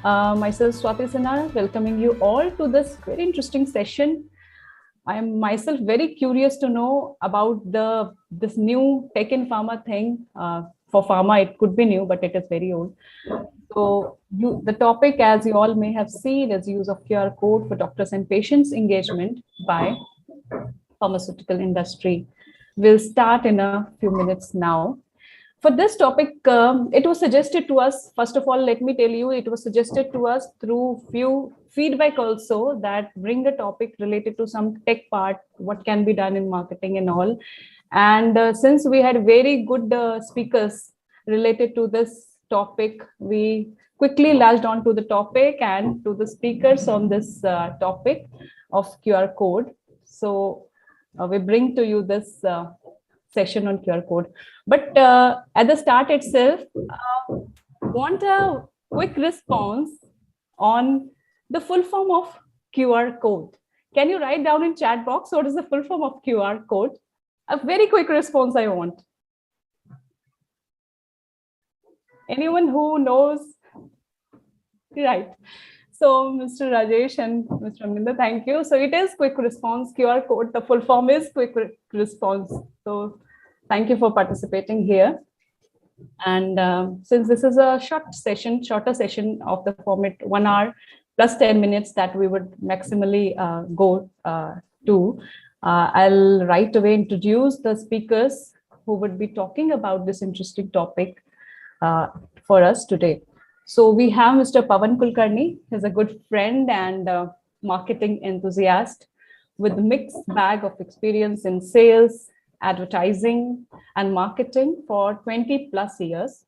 Myself, 𝗟𝗶𝘃𝗲, welcoming you all to this very interesting session. I am myself very curious to know about this new tech in pharma thing. For pharma, it could be new, but it is very old. So the topic, as you all may have seen, is use of QR code for doctors and patients engagement by pharmaceutical industry. We'll start in a few minutes now. For this topic, it was suggested to us, first of all, let me tell you, it was suggested to us through few feedback also that bring a topic related to some tech part, what can be done in marketing and all. And since we had very good speakers related to this topic, we quickly latched on to the topic and to the speakers on this topic of QR code. So we bring to you this session on QR code. But at the start itself, want a quick response on the full form of QR code. Can you write down in chat box what is the full form of QR code? A very quick response I want. Anyone who knows? Right. So Mr. Rajesh and Mr. Aminda, thank you. So it is quick response QR code. The full form is quick response. So thank you for participating here. And since this is a shorter session of the format 1 hour plus 10 minutes that we would maximally go to, I'll right away introduce the speakers who would be talking about this interesting topic for us today. So we have Mr. Pawan Kulkarni. He's a good friend and marketing enthusiast with a mixed bag of experience in sales, advertising, and marketing for 20 plus years.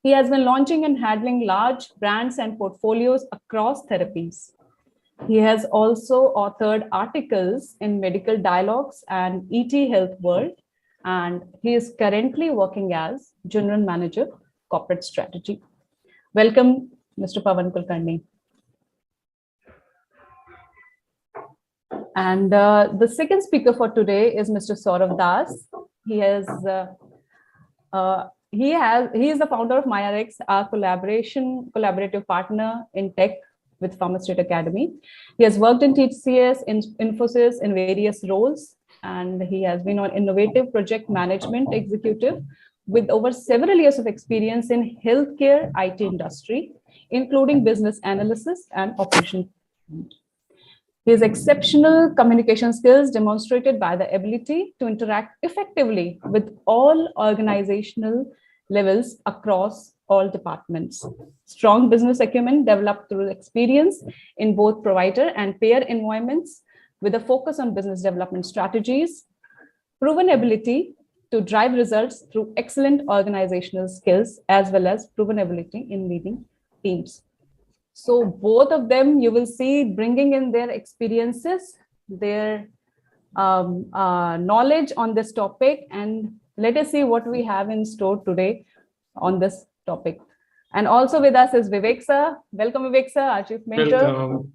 He has been launching and handling large brands and portfolios across therapies. He has also authored articles in Medical Dialogues and 𝗂𝗚𝐵𝐿𝐻, and he is currently working as General Manager, Corporate Strategy. Welcome, Mr. Pawan Kulkarni. And the second speaker for today is Mr. Sourav Das. He is the founder of MyRx, our collaborative partner in tech with Pharma Academy. He has worked in TCS, in Infosys in various roles, and he has been an innovative project management executive with over several years of experience in healthcare IT industry, including business analysis and operations. His exceptional communication skills demonstrated by the ability to interact effectively with all organizational levels across all departments. Strong business acumen developed through experience in both provider and payer environments with a focus on business development strategies, proven ability to drive results through excellent organizational skills, as well as proven ability in leading teams. So both of them, you will see bringing in their experiences, their knowledge on this topic, and let us see what we have in store today on this topic. And also with us is Vivek sir. Welcome, Vivek sir, our chief mentor. Welcome.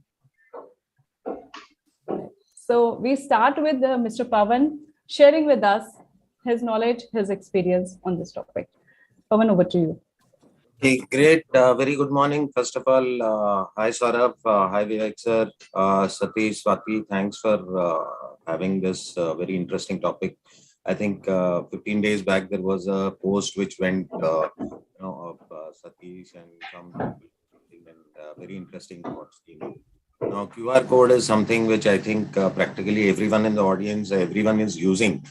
So we start with Mr. Pawan sharing with us his knowledge, his experience on this topic. Pawan, over to you. Hey, great. Very good morning. First of all, hi Sourav, hi Vivek sir, Satish, Swati. Thanks for having this very interesting topic. I think 15 days back there was a post which went, of Satish and some and very interesting thoughts. Now QR code is something which I think practically everyone in the audience, everyone is using.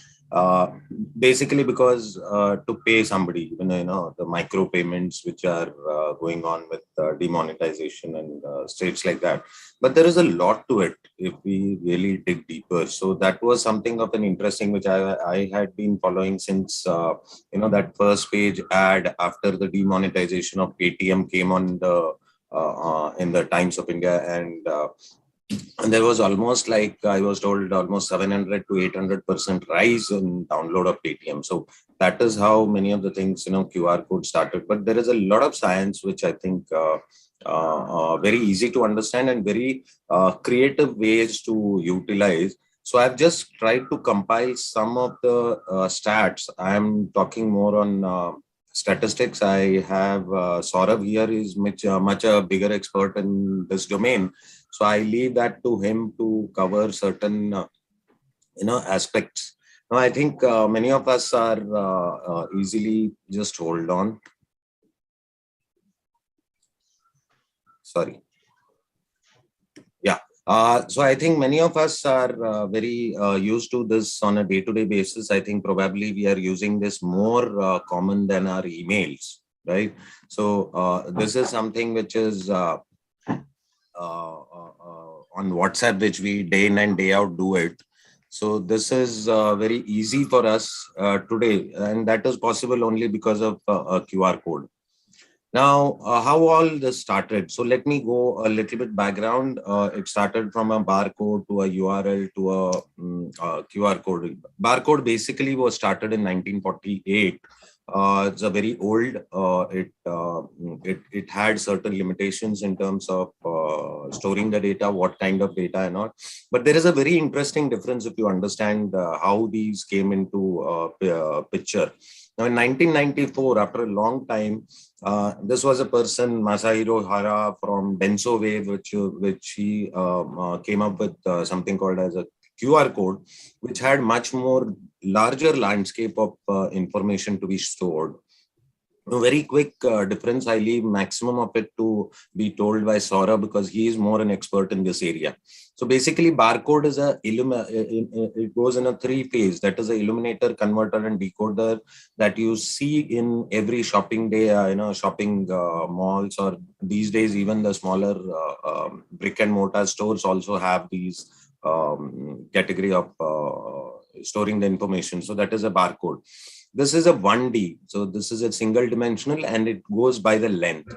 Basically because to pay somebody, the micro payments which are going on with demonetization and states like that. But there is a lot to it if we really dig deeper. So that was something of an interesting which I had been following since that first page ad after the demonetization of Paytm came on the in the Times of India, and there was almost, like I was told, almost 700 to 800% rise in download of Paytm. So that is how many of the things, QR code started. But there is a lot of science which I think very easy to understand and very creative ways to utilize. So I've just tried to compile some of the stats. I am talking more on statistics. I have Sourav here is much a bigger expert in this domain. So I leave that to him to cover certain aspects. Now, I think many of us are easily, just hold on. Sorry. Yeah. So I think many of us are very used to this on a day-to-day basis. I think probably we are using this more common than our emails, right? So this is something which is on WhatsApp, which we day in and day out do it. So this is very easy for us today, and that is possible only because of a QR code. Now, how all this started? So let me go a little bit background. It started from a barcode to a URL to a QR code. Barcode basically was started in 1948. It's a very old. It had certain limitations in terms of storing the data, what kind of data and all. But there is a very interesting difference if you understand how these came into picture. Now, in 1994, after a long time, this was a person, Masahiro Hara from Denso Wave, which he came up with something called as a QR code, which had much more larger landscape of information to be stored. A very quick difference. I leave maximum of it to be told by Sourav because he is more an expert in this area. So basically, barcode is it goes in a three-phase. That is a illuminator, converter, and decoder that you see in every shopping day. Shopping malls, or these days even the smaller brick and mortar stores also have these category of storing the information. So that is a barcode. This is a 1D. So this is a single dimensional and it goes by the length.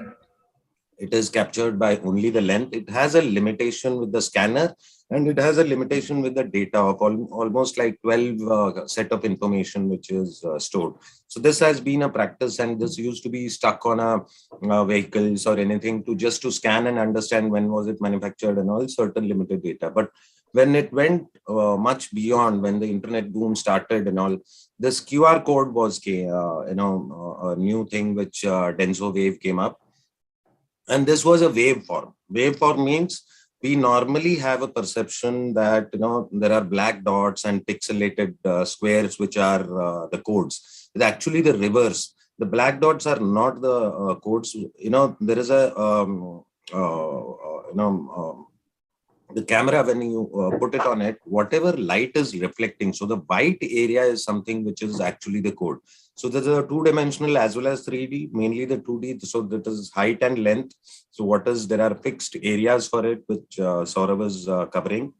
It is captured by only the length. It has a limitation with the scanner and it has a limitation with the data of almost like 12 set of information which is stored. So this has been a practice, and this used to be stuck on a vehicles or anything just to scan and understand when was it manufactured and all certain limited data. But when it went much beyond, when the internet boom started and all, this QR code was a new thing which Denso Wave came up. And this was a waveform. Waveform means we normally have a perception that there are black dots and pixelated squares which are the codes. It's actually the reverse. The black dots are not the codes. There is a the camera, when you put it on it, whatever light is reflecting, so the white area is something which is actually the code. So there's a two-dimensional as well as 3D, mainly the 2D. So that is height and length. So there are fixed areas for it, which Sourav is covering.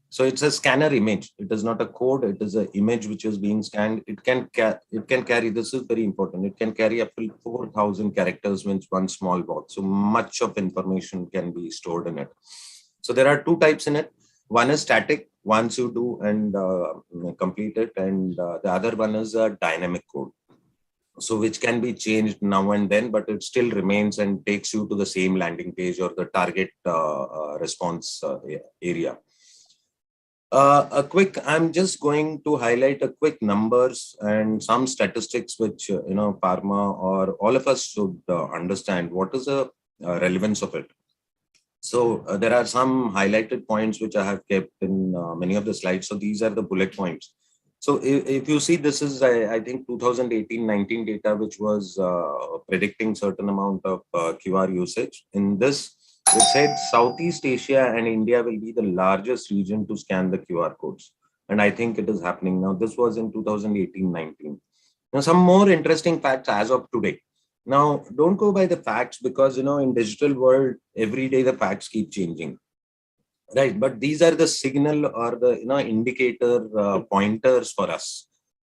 So it's a scanner image. It is not a code. It is an image which is being scanned. It can carry, this is very important, it can carry up to 4,000 characters with one small box. So much of information can be stored in it. So there are two types in it. One is static, once you do and complete it, and the other one is a dynamic code. So which can be changed now and then, but it still remains and takes you to the same landing page or the target response area. I'm just going to highlight a quick numbers and some statistics which Pharma or all of us should understand what is the relevance of it. So there are some highlighted points which I have kept in many of the slides. So these are the bullet points. So if you see, this is, I think, 2018-19 data, which was predicting certain amount of QR usage. In this, it said Southeast Asia and India will be the largest region to scan the QR codes. And I think it is happening now. This was in 2018-19. Now, some more interesting facts as of today. Now, don't go by the facts because, in digital world, every day the facts keep changing, right? But these are the signal or the, indicator pointers for us.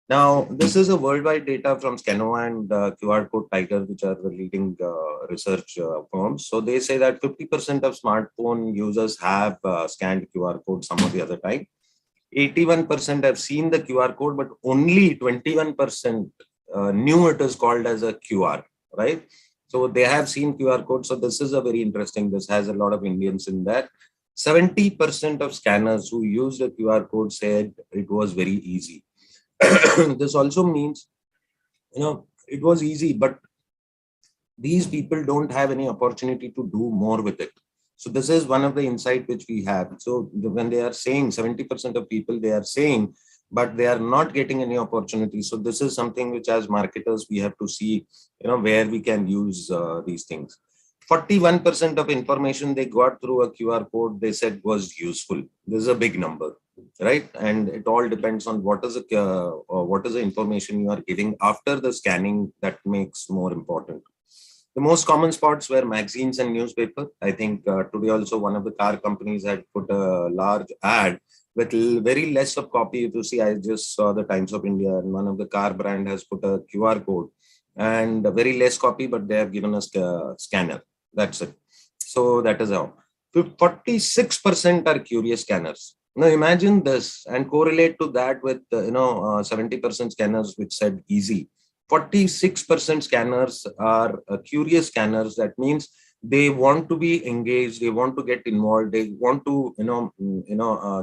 Now, this is a worldwide data from Scanoa and QR Code Tiger, which are the leading research firms. So they say that 50% of smartphone users have scanned QR code some or the other time. 81% have seen the QR code, but only 21% knew it is called as a QR. Right? So they have seen QR code. So this is a very interesting, this has a lot of Indians in that. 70% of scanners who used the QR code said it was very easy. This also means, it was easy, but these people don't have any opportunity to do more with it. So this is one of the insight which we have. So when they are saying 70% of people, they are saying, but they are not getting any opportunity. So this is something which as marketers, we have to see, where we can use these things. 41% of information they got through a QR code, they said was useful. This is a big number, right? And it all depends on what is the information you are giving after the scanning that makes more important. The most common spots were magazines and newspaper. I think today also one of the car companies had put a large ad with very less of copy. If you see, I just saw the Times of India, and one of the car brand has put a QR code and a very less copy, but they have given us a scanner. That's it. So that is how. 46% are curious scanners. Now imagine this and correlate to that with 70% scanners which said easy. 46% scanners are curious scanners. That means they want to be engaged, they want to get involved, they want to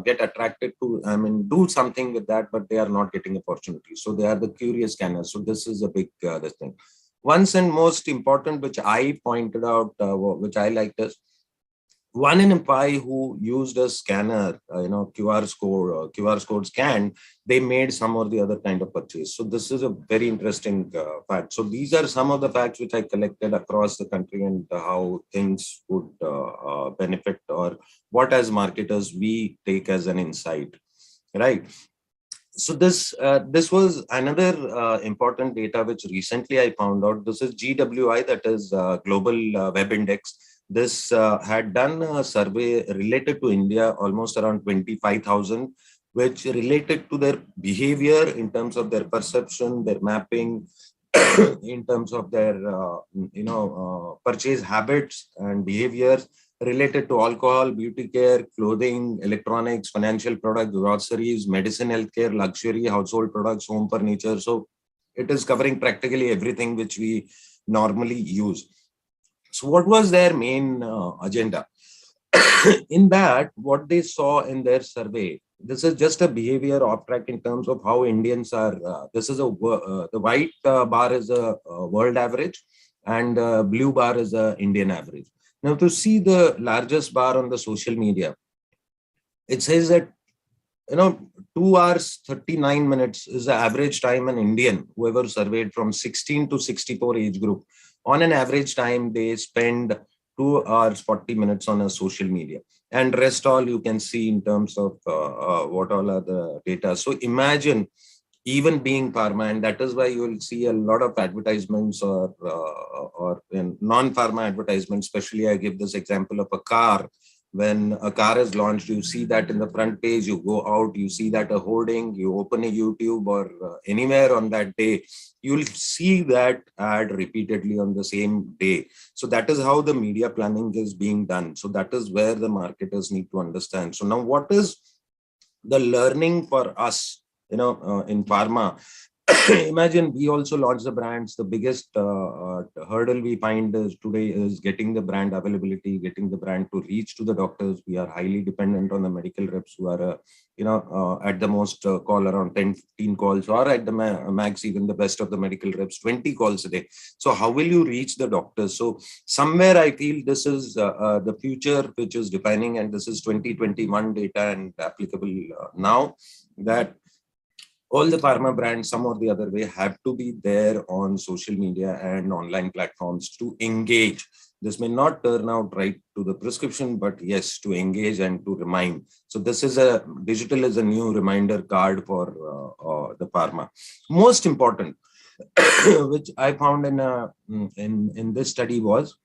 get attracted to, do something with that, but they are not getting opportunities. So they are the curious scanners. So this is a big this thing. Once and most important, which I pointed out, which I liked, is 1 in 5 who used a scanner, QR code scan, they made some or the other kind of purchase. So this is a very interesting fact. So these are some of the facts which I collected across the country, and how things would benefit, or what as marketers we take as an insight, right? So this was another important data which recently I found out. This is GWI, that is Global Web Index. This had done a survey related to India, almost around 25,000, which related to their behavior in terms of their perception, their mapping, in terms of their purchase habits and behaviors related to alcohol, beauty care, clothing, electronics, financial products, groceries, medicine, healthcare, luxury, household products, home furniture. So it is covering practically everything which we normally use. So what was their main agenda? In that, what they saw in their survey, this is just a behavior off track in terms of how Indians are. This is the white bar is a world average, and blue bar is a Indian average. Now, to see the largest bar on the social media, it says that 2 hours 39 minutes is the average time an Indian, whoever surveyed from 16 to 64 age group, on an average time they spend 2 hours 40 minutes on a social media, and rest all you can see in terms of what all are the data. So imagine, even being pharma, and that is why you will see a lot of advertisements or non-pharma advertisements. Especially, I give this example of a car. When a car is launched, you see that in the front page, you go out, you see that a hoarding, you open a YouTube or anywhere on that day, you'll see that ad repeatedly on the same day. So that is how the media planning is being done. So that is where the marketers need to understand. So now what is the learning for us, in pharma? Imagine we also launch the brands. The biggest hurdle we find is today is getting the brand availability, getting the brand to reach to the doctors. We are highly dependent on the medical reps who are, at the most call around 10, 15 calls, or at the max, even the best of the medical reps, 20 calls a day. So how will you reach the doctors? So somewhere I feel this is the future which is defining, and this is 2021 data and applicable now, that all the pharma brands, some or the other way, have to be there on social media and online platforms to engage. This may not turn out right to the prescription, but yes, to engage and to remind. So this is digital is a new reminder card for the pharma. Most important, which I found in this study, was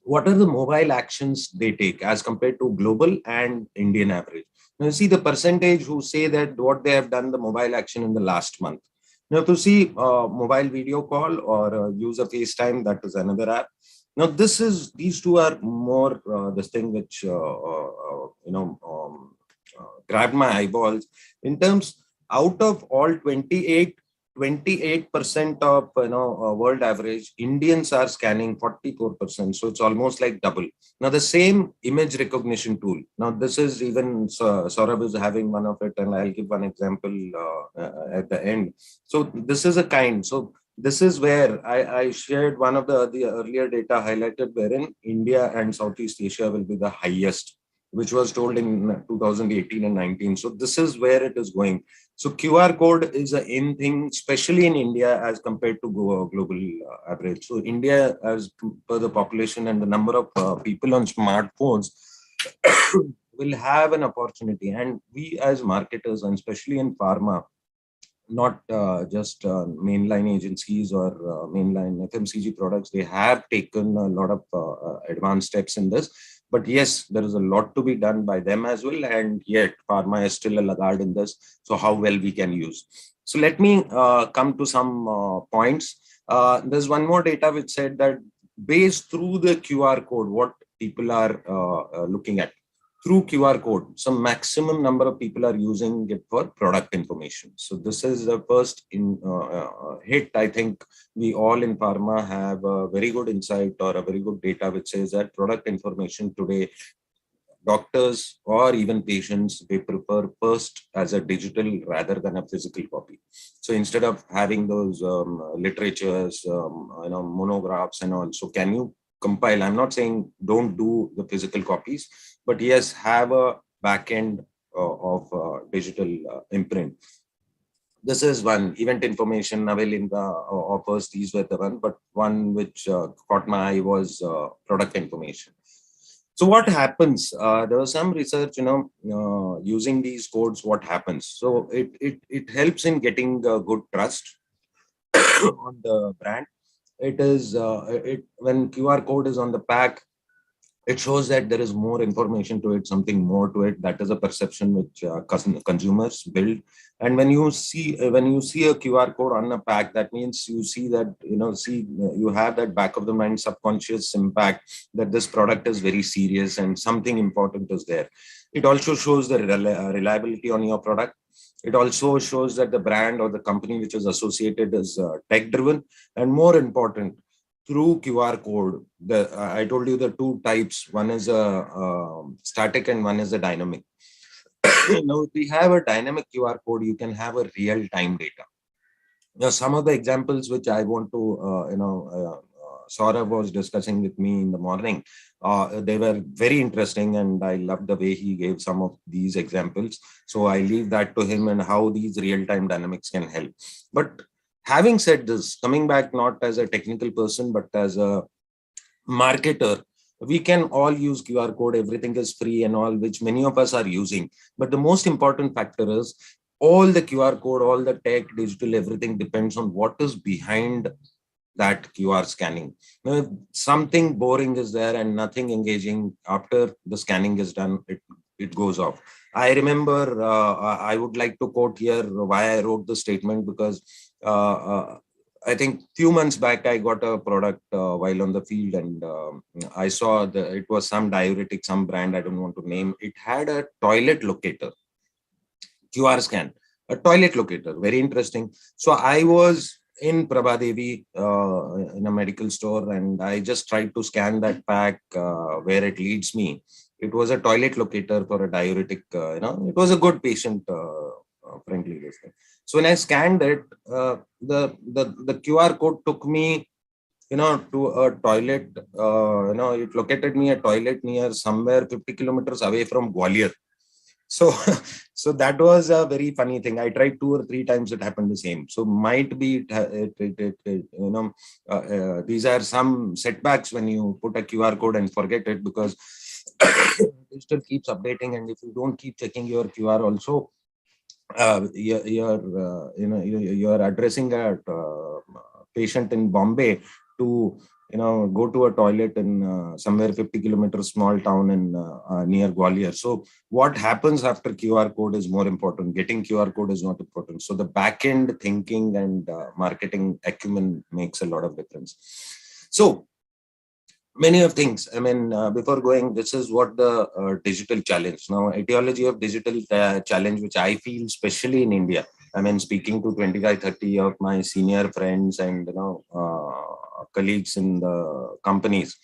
what are the mobile actions they take as compared to global and Indian average. Now, you see the percentage who say that what they have done the mobile action in the last month. Now, to see mobile video call or use a FaceTime, that is another app. Now, these two are more this thing which grabbed my eyeballs in terms, out of all 28% of world average, Indians are scanning 44%. So it's almost like double. Now the same image recognition tool. Now this is even Sourav is having one of it, and I'll give one example at the end. So this is a kind. So this is where I shared one of the earlier data highlighted wherein India and Southeast Asia will be the highest, which was told in 2018 and 19. So this is where it is going. So QR code is a in thing, especially in India as compared to global average. So India, as per the population and the number of people on smartphones, will have an opportunity. And we as marketers, and especially in pharma, not just mainline agencies or mainline FMCG products, they have taken a lot of advanced steps in this. But yes, there is a lot to be done by them as well. And yet, pharma is still a laggard in this. So how well we can use. So let me come to some points. There's one more data which said that based through the QR code, what people are looking at. Through QR code, some maximum number of people are using it for product information. So this is the first hit. I think we all in pharma have a very good insight or a very good data which says that product information today, doctors or even patients, they prefer first as a digital rather than a physical copy. So instead of having those literatures, monographs and all, so can you compile? I'm not saying don't do the physical copies, but yes, have a backend of digital imprint. This is one. Event information, Navel offers, these were the one, but one which caught my eye was product information. So what happens? There was some research, using these codes, what happens? So it helps in getting good trust on the brand. It is when QR code is on the pack, it shows that there is more information to it, something more to it. That is a perception which consumers build. And when you see a QR code on a pack, that means you see that, you have that back of the mind subconscious impact that this product is very serious and something important is there. It also shows the reliability on your product. It also shows that the brand or the company which is associated is tech driven, and more important, through QR code. I told you the two types. One is a static and one is a dynamic. Now, if we have a dynamic QR code, you can have a real-time data. Now, some of the examples which I want to, Sourav was discussing with me in the morning, they were very interesting, and I loved the way he gave some of these examples. So I leave that to him and how these real-time dynamics can help. But having said this, coming back not as a technical person, but as a marketer, we can all use QR code. Everything is free and all, which many of us are using. But the most important factor is all the QR code, all the tech, digital, everything depends on what is behind that QR scanning. Now, if something boring is there and nothing engaging, after the scanning is done, it goes off. I remember, I would like to quote here why I wrote the statement, because I think few months back, I got a product while on the field, and I saw it was some diuretic, some brand, I don't want to name. It had a toilet locator, QR scan, a toilet locator, very interesting. So I was in Prabhadevi in a medical store, and I just tried to scan that pack where it leads me. It was a toilet locator for a diuretic, it was a good patient friendly listing. So when I scanned it, the QR code took me, to a toilet, it located me a toilet near somewhere 50 kilometers away from Gwalior. So, so that was a very funny thing. I tried 2 or 3 times, it happened the same. So might be, these are some setbacks when you put a QR code and forget it, because digital keeps updating, and if you don't keep checking your QR also, you're addressing a patient in Bombay to go to a toilet in somewhere 50 kilometers small town in near Gwalior. So what happens after QR code is more important. Getting QR code is not important. So the back end thinking and marketing acumen makes a lot of difference. So many of things. I mean, before going, this is what the digital challenge. Now, etiology of digital challenge, which I feel, especially in India. I mean, speaking to 25-30 of my senior friends and colleagues in the companies.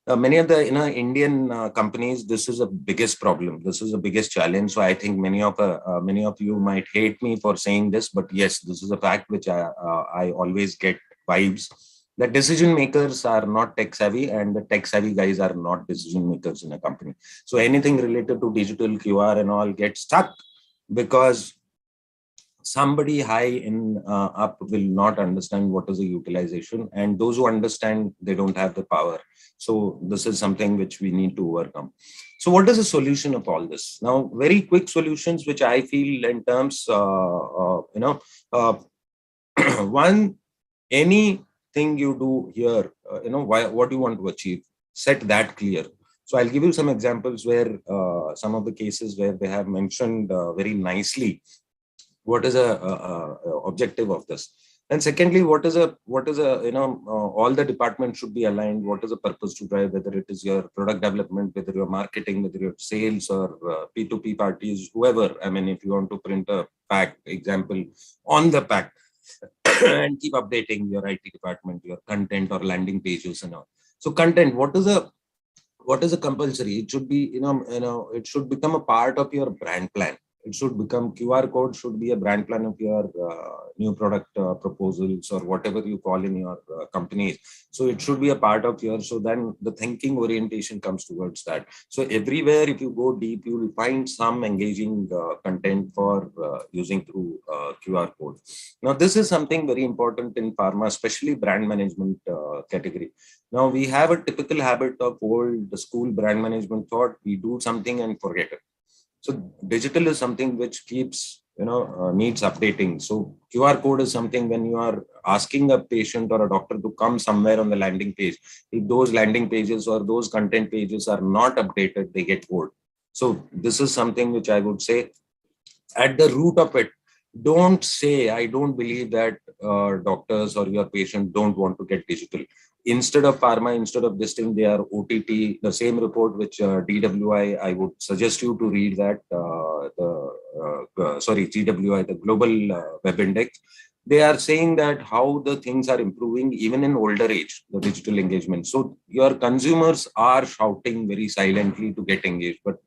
Many of the Indian companies, this is the biggest problem. This is the biggest challenge. So I think many of you might hate me for saying this, but yes, this is a fact which I always get vibes. The decision makers are not tech savvy, and the tech savvy guys are not decision makers in a company. So anything related to digital QR and all gets stuck because somebody high in up will not understand what is the utilization, and those who understand, they don't have the power. So this is something which we need to overcome. So what is the solution of all this? Now, very quick solutions, which I feel in terms, one, anything you do here, what you want to achieve, set that clear. So I'll give you some examples where some of the cases where they have mentioned very nicely what is a objective of this. And secondly, what is a all the departments should be aligned. What is the purpose to drive, whether it is your product development, whether your marketing, whether your sales or P2P parties, whoever. I mean, if you want to print a pack example on the pack and keep updating your IT department, your content or landing pages and all. So content, what is a compulsory? It should be, it should become a part of your brand plan. It should become QR code should be a brand plan of your new product proposals or whatever you call in your companies. So it should be a part of your, so then the thinking orientation comes towards that. So everywhere, if you go deep, you will find some engaging content for using through QR code. Now, this is something very important in pharma, especially brand management category. Now, we have a typical habit of old school brand management thought, we do something and forget it. So digital is something which keeps, needs updating. So QR code is something when you are asking a patient or a doctor to come somewhere on the landing page, if those landing pages or those content pages are not updated, they get old. So this is something which I would say at the root of it. Don't say, I don't believe that doctors or your patient don't want to get digital. Instead of pharma, instead of this thing, they are OTT, the same report which DWI, I would suggest you to read that, GWI, the Global Web Index. They are saying that how the things are improving even in older age, the digital engagement. So your consumers are shouting very silently to get engaged, but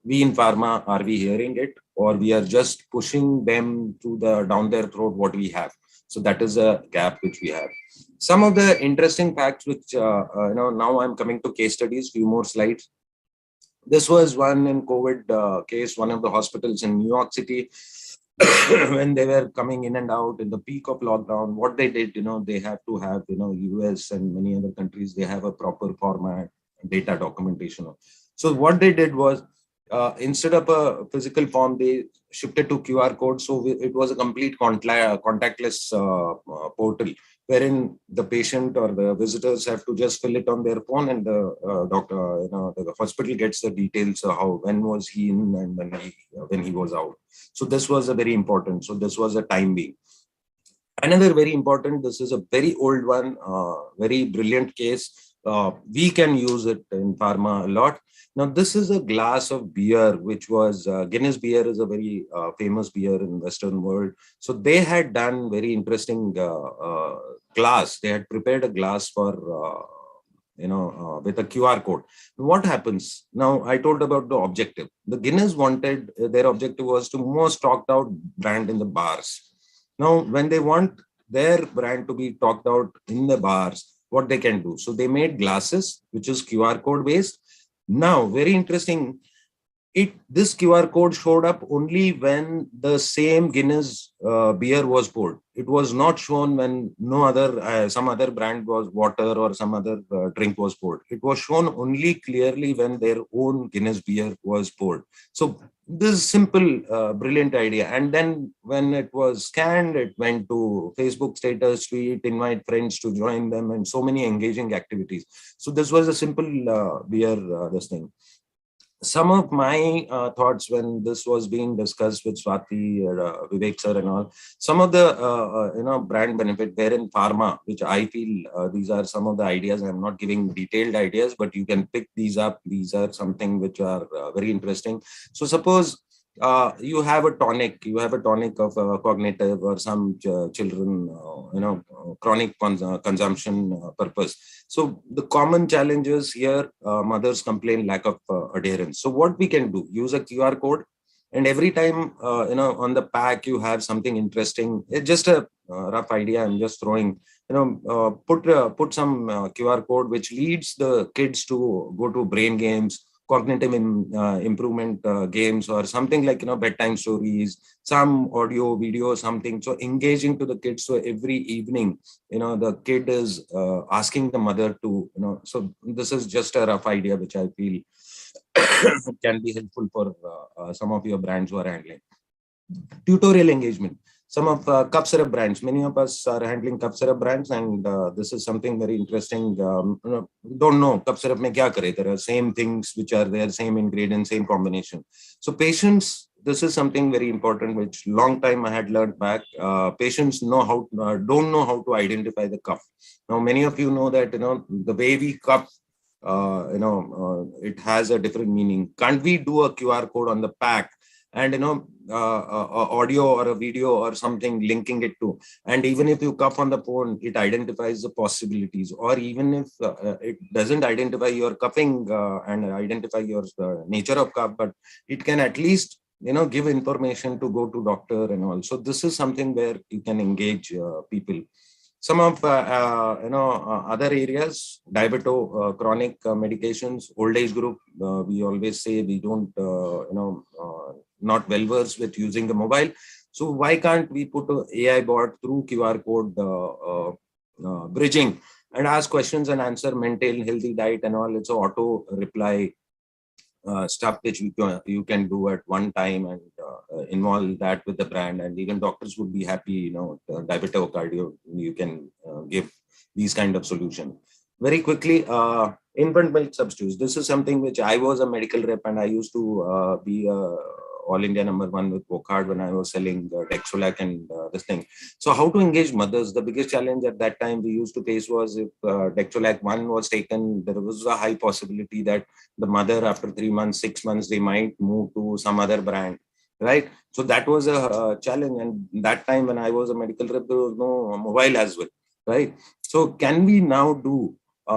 we in pharma, are we hearing it, or we are just pushing them to down their throat what we have? So that is a gap which we have. Some of the interesting facts which, now I'm coming to case studies, few more slides. This was one in COVID case, one of the hospitals in New York City, when they were coming in and out in the peak of lockdown. What they did, they have to have, US and many other countries, they have a proper format, data documentation. So what they did was, instead of a physical form, they shifted to QR code. So it was a complete contactless portal, wherein the patient or the visitors have to just fill it on their phone, and the doctor, the hospital gets the details of when was he in and when he was out. So this was a very important. So this was a time being. Another very important, this is a very old one, very brilliant case. We can use it in pharma a lot. Now, this is a glass of beer, which was Guinness beer is a very famous beer in Western world. So they had done very interesting glass. They had prepared a glass for, with a QR code. What happens? Now, I told about the objective. The Guinness wanted, their objective was to most talked out brand in the bars. Now, when they want their brand to be talked out in the bars, what they can do? So they made glasses, which is QR code based. Now, very interesting, this QR code showed up only when the same Guinness beer was poured. It was not shown when no other, some other brand was water or some other drink was poured. It was shown only clearly when their own Guinness beer was poured. So this simple, brilliant idea. And then when it was scanned, it went to Facebook status, tweet, invite friends to join them, and so many engaging activities. So this was a simple beer, this thing. Some of my thoughts when this was being discussed with Swati, Vivek sir and all, some of the, brand benefit wherein pharma, which I feel these are some of the ideas. I'm not giving detailed ideas, but you can pick these up. These are something which are very interesting. So suppose you have a tonic of cognitive or some children, chronic consumption purpose. So the common challenges here, mothers complain lack of adherence. So what we can do, use a QR code, And every time, on the pack, you have something interesting. It's just a rough idea. I'm just throwing, put some QR code, which leads the kids to go to brain games, cognitive improvement games, or something like, bedtime stories, some audio, video, something. So engaging to the kids. So every evening, the kid is asking the mother to, so this is just a rough idea, which I feel can be helpful for some of your brands who are handling. Tutorial engagement. Some of cough syrup brands, many of us are handling cough syrup brands, and this is something very interesting. Don't know cough syrup mein kya kare. There are same things which are there, same ingredients, same combination. So patients, this is something very important, which long time I had learned back. Patients don't know how to identify the cough. Now, many of you know that, the way we cough, it has a different meaning. Can't we do a QR code on the pack and audio or a video or something linking it to, and even if you cough on the phone, it identifies the possibilities, or even if it doesn't identify your coughing and identify your nature of cough, but it can at least give information to go to doctor and all. So this is something where you can engage people. Some of other areas, diabeto, chronic medications, old age group. We always say we don't not well versed with using the mobile. So why can't we put an AI bot through QR code bridging and ask questions and answer, maintain healthy diet and all? It's an auto reply stuff which you can do at one time, and involve that with the brand, and even doctors would be happy. Diabetes or cardio, you can give these kind of solution very quickly. Infant milk substitutes. This is something which I was a medical rep, and I used to be all India #1 with Wockhardt when I was selling Dexolac and this thing. So how to engage mothers? The biggest challenge at that time we used to face was, if Dexolac 1 was taken, there was a high possibility that the mother, after 3 months, 6 months, they might move to some other brand, right? So that was a challenge. And that time when I was a medical rep, there was no mobile as well, right? So can we now do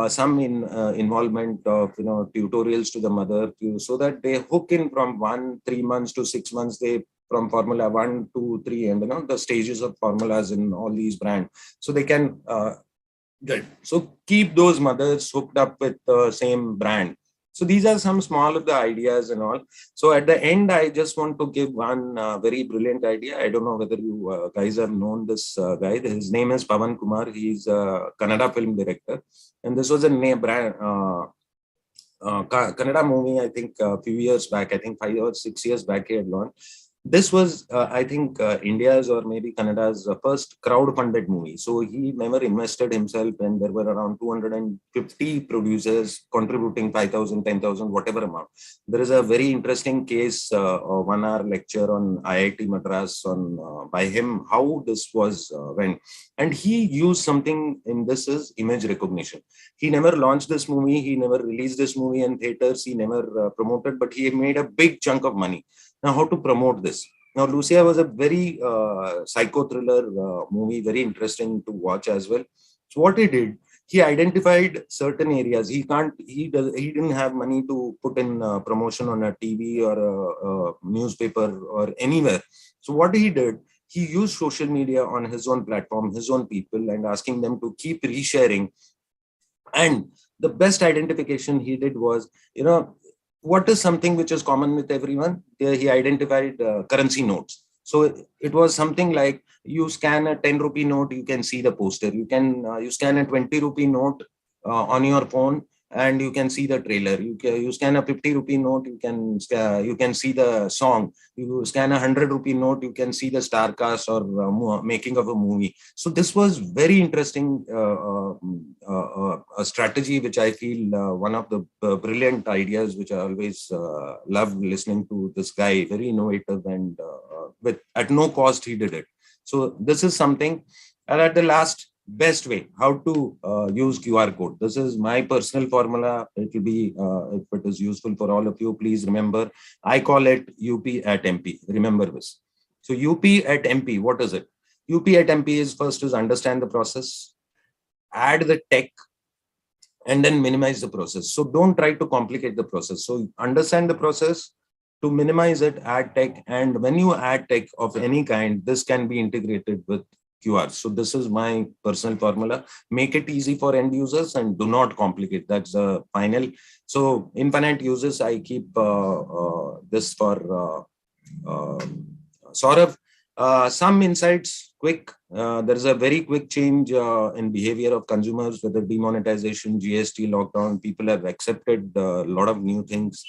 some involvement of tutorials to the mother, so that they hook in from 3 months to 6 months, they from formula 1, 2, 3, and the stages of formulas in all these brands, so they can so keep those mothers hooked up with the same brand. So these are some small of the ideas and all. So at the end, I just want to give one very brilliant idea. I don't know whether you guys have known this guy. His name is Pawan Kumar. He's a Kannada film director. And this was a brand, Kannada movie, I think a few years back, I think 5 or 6 years back he had launched. This was, I think, India's or maybe Canada's first crowd-funded movie. So he never invested himself, and there were around 250 producers contributing 5,000, 10,000, whatever amount. There is a very interesting case, a 1-hour lecture on IIT Madras on by him, how this was went. And he used something in this is image recognition. He never launched this movie. He never released this movie in theaters. He never promoted, but he made a big chunk of money. Now, how to promote this? Now, Lucia was a very psycho thriller movie, very interesting to watch as well. So what he did, he identified certain areas. He didn't have money to put in promotion on a TV or a newspaper or anywhere. So what he did, he used social media on his own platform, his own people, and asking them to keep resharing. And the best identification he did was, what is something which is common with everyone? He identified currency notes. So it was something like, you scan a 10 rupee note, you can see the poster. You scan a 20 rupee note on your phone, and you can see the trailer. You scan a 50 rupee note, you can see the song. You scan a 100 rupee note, you can see the star cast or making of a movie. So this was very interesting a strategy, which I feel one of the brilliant ideas, which I always love listening to this guy. Very innovative, and at no cost he did it. So this is something. And at the last, best way how to use QR code. This is my personal formula. It will be, if it is useful for all of you, please remember, I call it UP at MP. Remember this. So UP at MP, what is it? UP at MP is first is understand the process, add the tech, and then minimize the process. So don't try to complicate the process. So understand the process, to minimize it, add tech. And when you add tech of any kind, this can be integrated with QR. So this is my personal formula. Make it easy for end users and do not complicate. That's the final. So infinite uses, I keep this for Sourav. Some insights, quick. There is a very quick change in behavior of consumers, whether demonetization, GST, lockdown. People have accepted a lot of new things.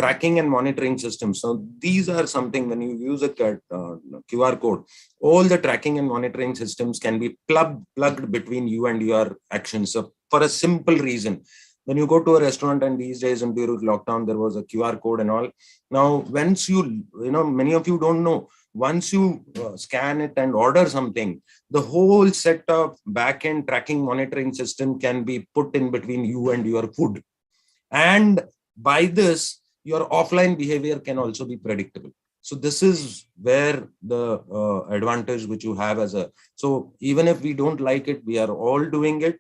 Tracking and monitoring systems. So these are something when you use a QR code, all the tracking and monitoring systems can be plugged between you and your actions. So for a simple reason, when you go to a restaurant, and these days in during lockdown, there was a QR code and all. Now, once many of you don't know, once you scan it and order something, the whole set of back-end tracking monitoring system can be put in between you and your food. And by this, your offline behavior can also be predictable. So this is where the advantage which you have so even if we don't like it, we are all doing it.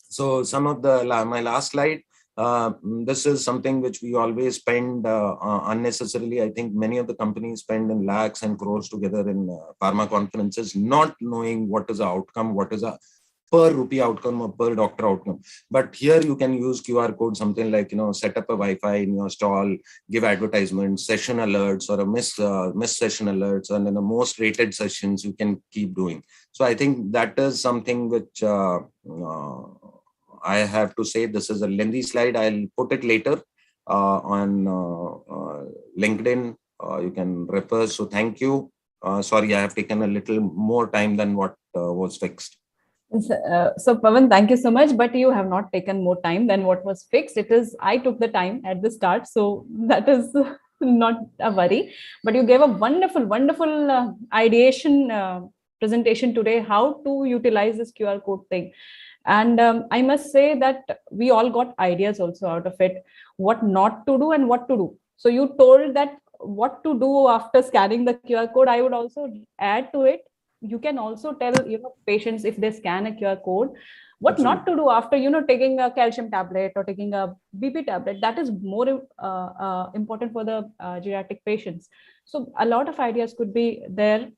So some of my last slide, this is something which we always spend unnecessarily. I think many of the companies spend in lakhs and crores together in pharma conferences, not knowing what is the outcome, what is a per rupee outcome or per doctor outcome. But here you can use QR code, something like, set up a Wi-Fi in your stall, give advertisements, session alerts, or a miss session alerts, and then the most rated sessions you can keep doing. So I think that is something which I have to say. This is a lengthy slide. I'll put it later on LinkedIn. You can refer. So thank you. Sorry, I have taken a little more time than what was fixed. So Pawan, thank you so much, but you have not taken more time than what was fixed. I took the time at the start, so that is not a worry. But you gave a wonderful ideation presentation today, how to utilize this QR code thing. And I must say that we all got ideas also out of it, what not to do and what to do. So you told that what to do after scanning the QR code. I would also add to it, you can also tell patients, if they scan a QR code, what Absolutely. not to do after taking a calcium tablet or taking a BP tablet. That is more important for the geriatric patients. So a lot of ideas could be there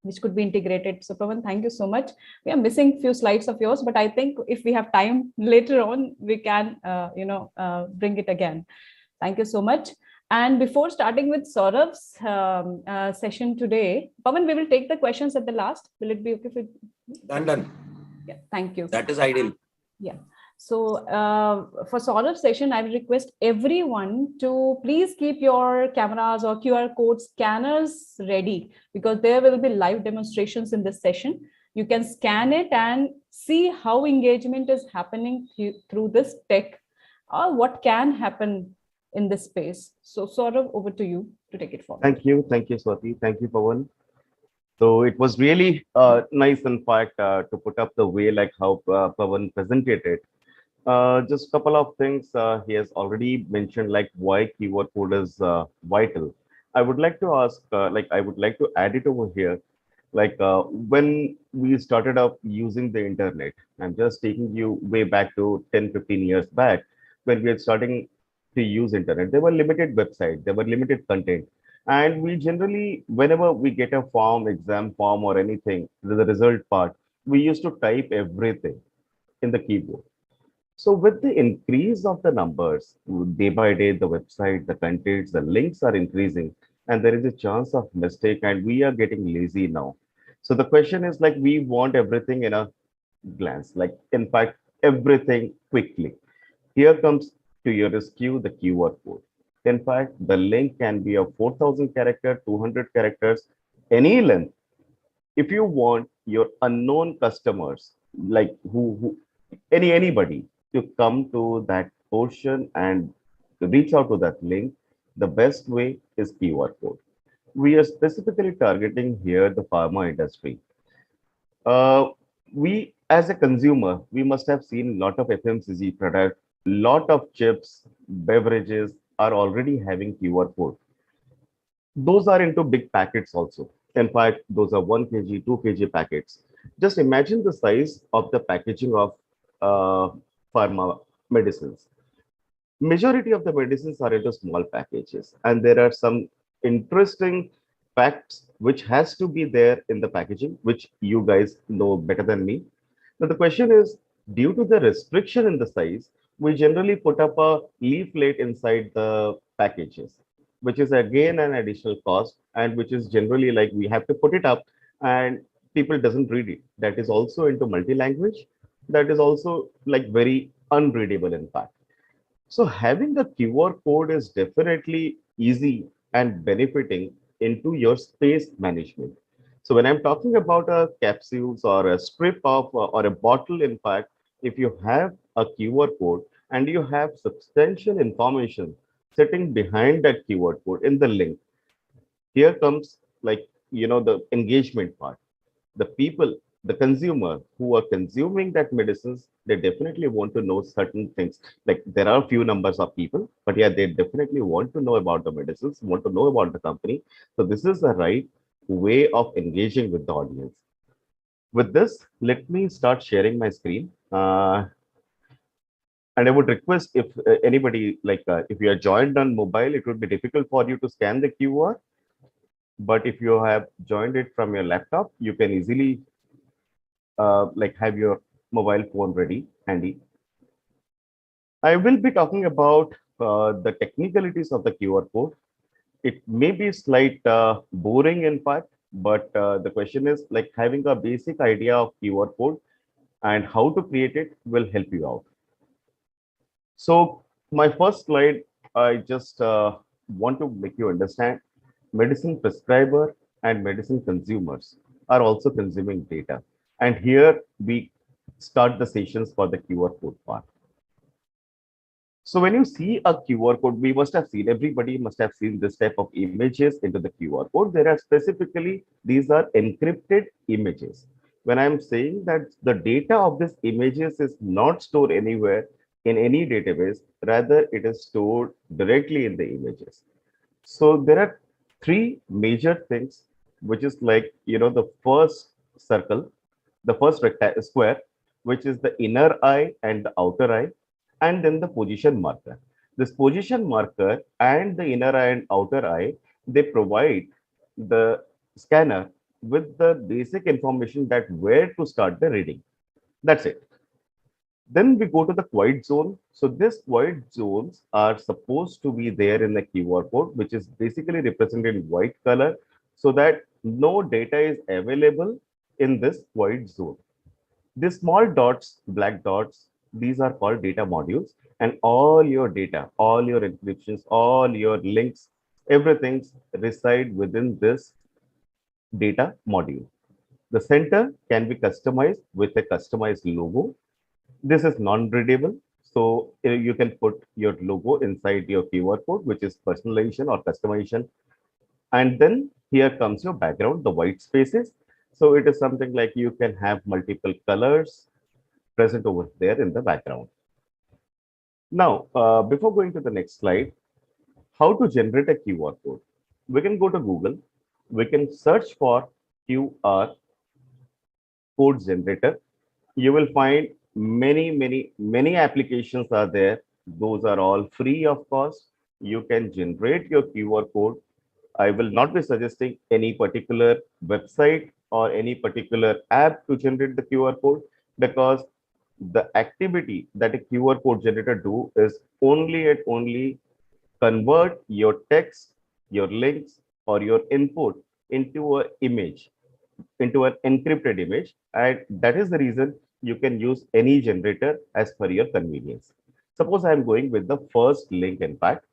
which could be integrated. So Pawan, thank you so much. We are missing few slides of yours, but I think if we have time later on, we can bring it again. Thank you so much. And before starting with Sourav's session today, Pawan, we will take the questions at the last. Will it be okay for you? Done. Yeah, thank you. That is ideal. Yeah. So for Sourav's session, I will request everyone to please keep your cameras or QR code scanners ready, because there will be live demonstrations in this session. You can scan it and see how engagement is happening through this tech, or what can happen in this space. So Sourav, over to you to take it forward. Thank you, Swati. Thank you, Pawan. So it was really nice, in fact, to put up the way like how Pawan presented it. Just a couple of things he has already mentioned, like why keyword code is vital. I would like to ask, I would like to add it over here. When we started up using the internet, I'm just taking you way back to 10-15 years back, when we are starting to use internet. There were limited websites, there were limited content. And we generally, whenever we get a form, exam form or anything, the result part, we used to type everything in the keyboard. So with the increase of the numbers, day by day, the website, the contents, the links are increasing, and there is a chance of mistake, and we are getting lazy now. So the question is like, we want everything in a glance, like in fact, everything quickly. Here comes to your rescue the keyword code. In fact, the link can be of 4,000 characters, 200 characters, any length. If you want your unknown customers, like anybody, to come to that portion and to reach out to that link, the best way is keyword code. We are specifically targeting here the pharma industry. We, as a consumer, we must have seen a lot of FMCG products, lot of chips, beverages are already having QR code. Those are into big packets also. In fact, those are 1 kg, 2 kg packets. Just imagine the size of the packaging of pharma medicines. Majority of the medicines are into small packages, and there are some interesting facts which has to be there in the packaging, which you guys know better than me. Now the question is, due to the restriction in the size, we generally put up a leaflet inside the packages, which is again an additional cost, and which is generally like we have to put it up and people doesn't read it. That is also into multi-language. That is also like very unreadable in fact. So having a QR code is definitely easy and benefiting into your space management. So when I'm talking about a capsules or a strip of or a bottle, in fact, if you have a QR code and you have substantial information sitting behind that QR code in the link, here comes like, the engagement part. The people, the consumer who are consuming that medicines, they definitely want to know certain things. Like there are few numbers of people, but yeah, they definitely want to know about the medicines, want to know about the company. So this is the right way of engaging with the audience. With this, let me start sharing my screen. And I would request if anybody, like if you are joined on mobile, it would be difficult for you to scan the QR. But if you have joined it from your laptop, you can easily like have your mobile phone ready handy. I will be talking about the technicalities of the QR code. It may be slight boring in fact, but the question is like having a basic idea of QR code and how to create it will help you out. So my first slide, I just want to make you understand medicine prescriber and medicine consumers are also consuming data. And here we start the sessions for the QR code part. So when you see a QR code, we must have seen, everybody must have seen this type of images into the QR code. There are specifically, these are encrypted images. When I'm saying that the data of these images is not stored anywhere in any database, rather it is stored directly in the images. So there are three major things, which is like, the first circle, the first square, which is the inner eye and the outer eye, and then the position marker. This position marker and the inner eye and outer eye, they provide the scanner with the basic information that where to start the reading. That's it. Then we go to the quiet zone. So these quiet zones are supposed to be there in the QR code, which is basically represented in white color, so that no data is available in this quiet zone. These small dots, black dots, these are called data modules, and all your data, all your encryptions, all your links, everything reside within this data module. The center can be customized with a customized logo. This is non-readable, so you can put your logo inside your QR code, which is personalization or customization. And then here comes your background, the white spaces. So it is something like you can have multiple colors present over there in the background. Now, before going to the next slide, how to generate a QR code? We can go to Google. We can search for QR code generator. You will find many applications are there. Those are all free of cost. You can generate your QR code. I will not be suggesting any particular website or any particular app to generate the QR code, because the activity that a QR code generator do is only convert your text, your links, or your input into an image, into an encrypted image. And that is the reason you can use any generator as per your convenience. Suppose I am going with the first link, in fact.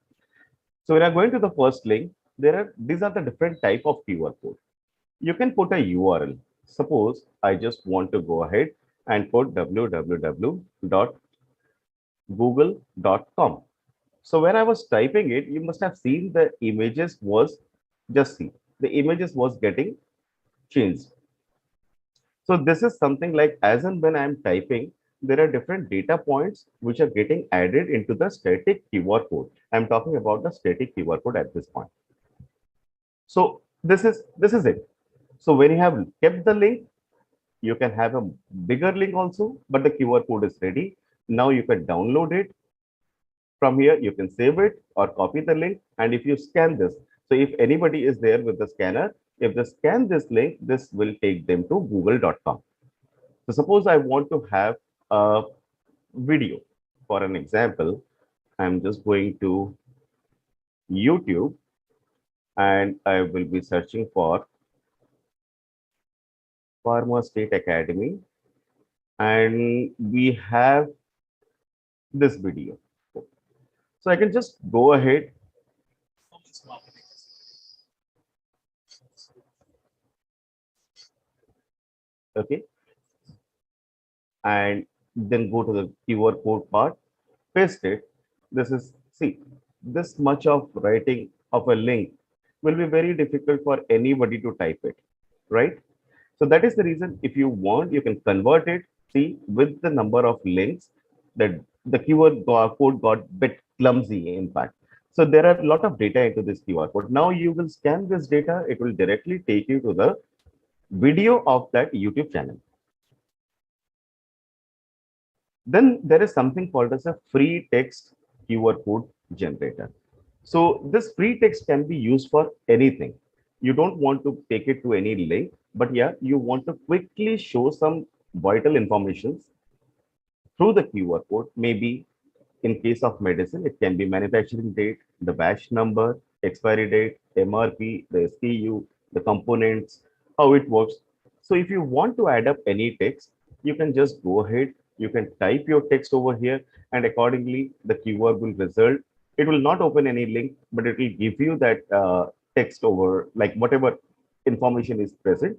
So when I'm going to the first link, these are the different type of QR code. You can put a URL. Suppose I just want to go ahead and put www.google.com. So when I was typing it, you must have seen the images was just see the images was getting changed. So this is something like as and when I'm typing, there are different data points which are getting added into the static QR code. I'm talking about the static QR code at this point. So this is it. So when you have kept the link, you can have a bigger link also, but the QR code is ready. Now you can download it. From here, you can save it or copy the link. And if you scan this, so if anybody is there with the scanner, if they scan this link, this will take them to google.com. So suppose I want to have a video. For an example, I'm just going to YouTube and I will be searching for Pharma State Academy, and we have this video. So I can just go ahead. Okay. And then go to the QR code part, paste it. This is, see, this much of writing of a link will be very difficult for anybody to type it, right? So that is the reason, if you want, you can convert it. See, with the number of links, that the code got bit clumsy in fact. So there are a lot of data into this QR code. Now you will scan this data, it will directly take you to the video of that YouTube channel. Then there is something called as a free text QR code generator. So this free text can be used for anything. You don't want to take it to any link, but yeah, you want to quickly show some vital information through the QR code. Maybe in case of medicine, it can be manufacturing date, the batch number, expiry date, MRP, the SKU, the components, how it works. So if you want to add up any text, you can just go ahead, you can type your text over here, and accordingly, the keyword will result. It will not open any link, but it will give you that text over, like whatever information is present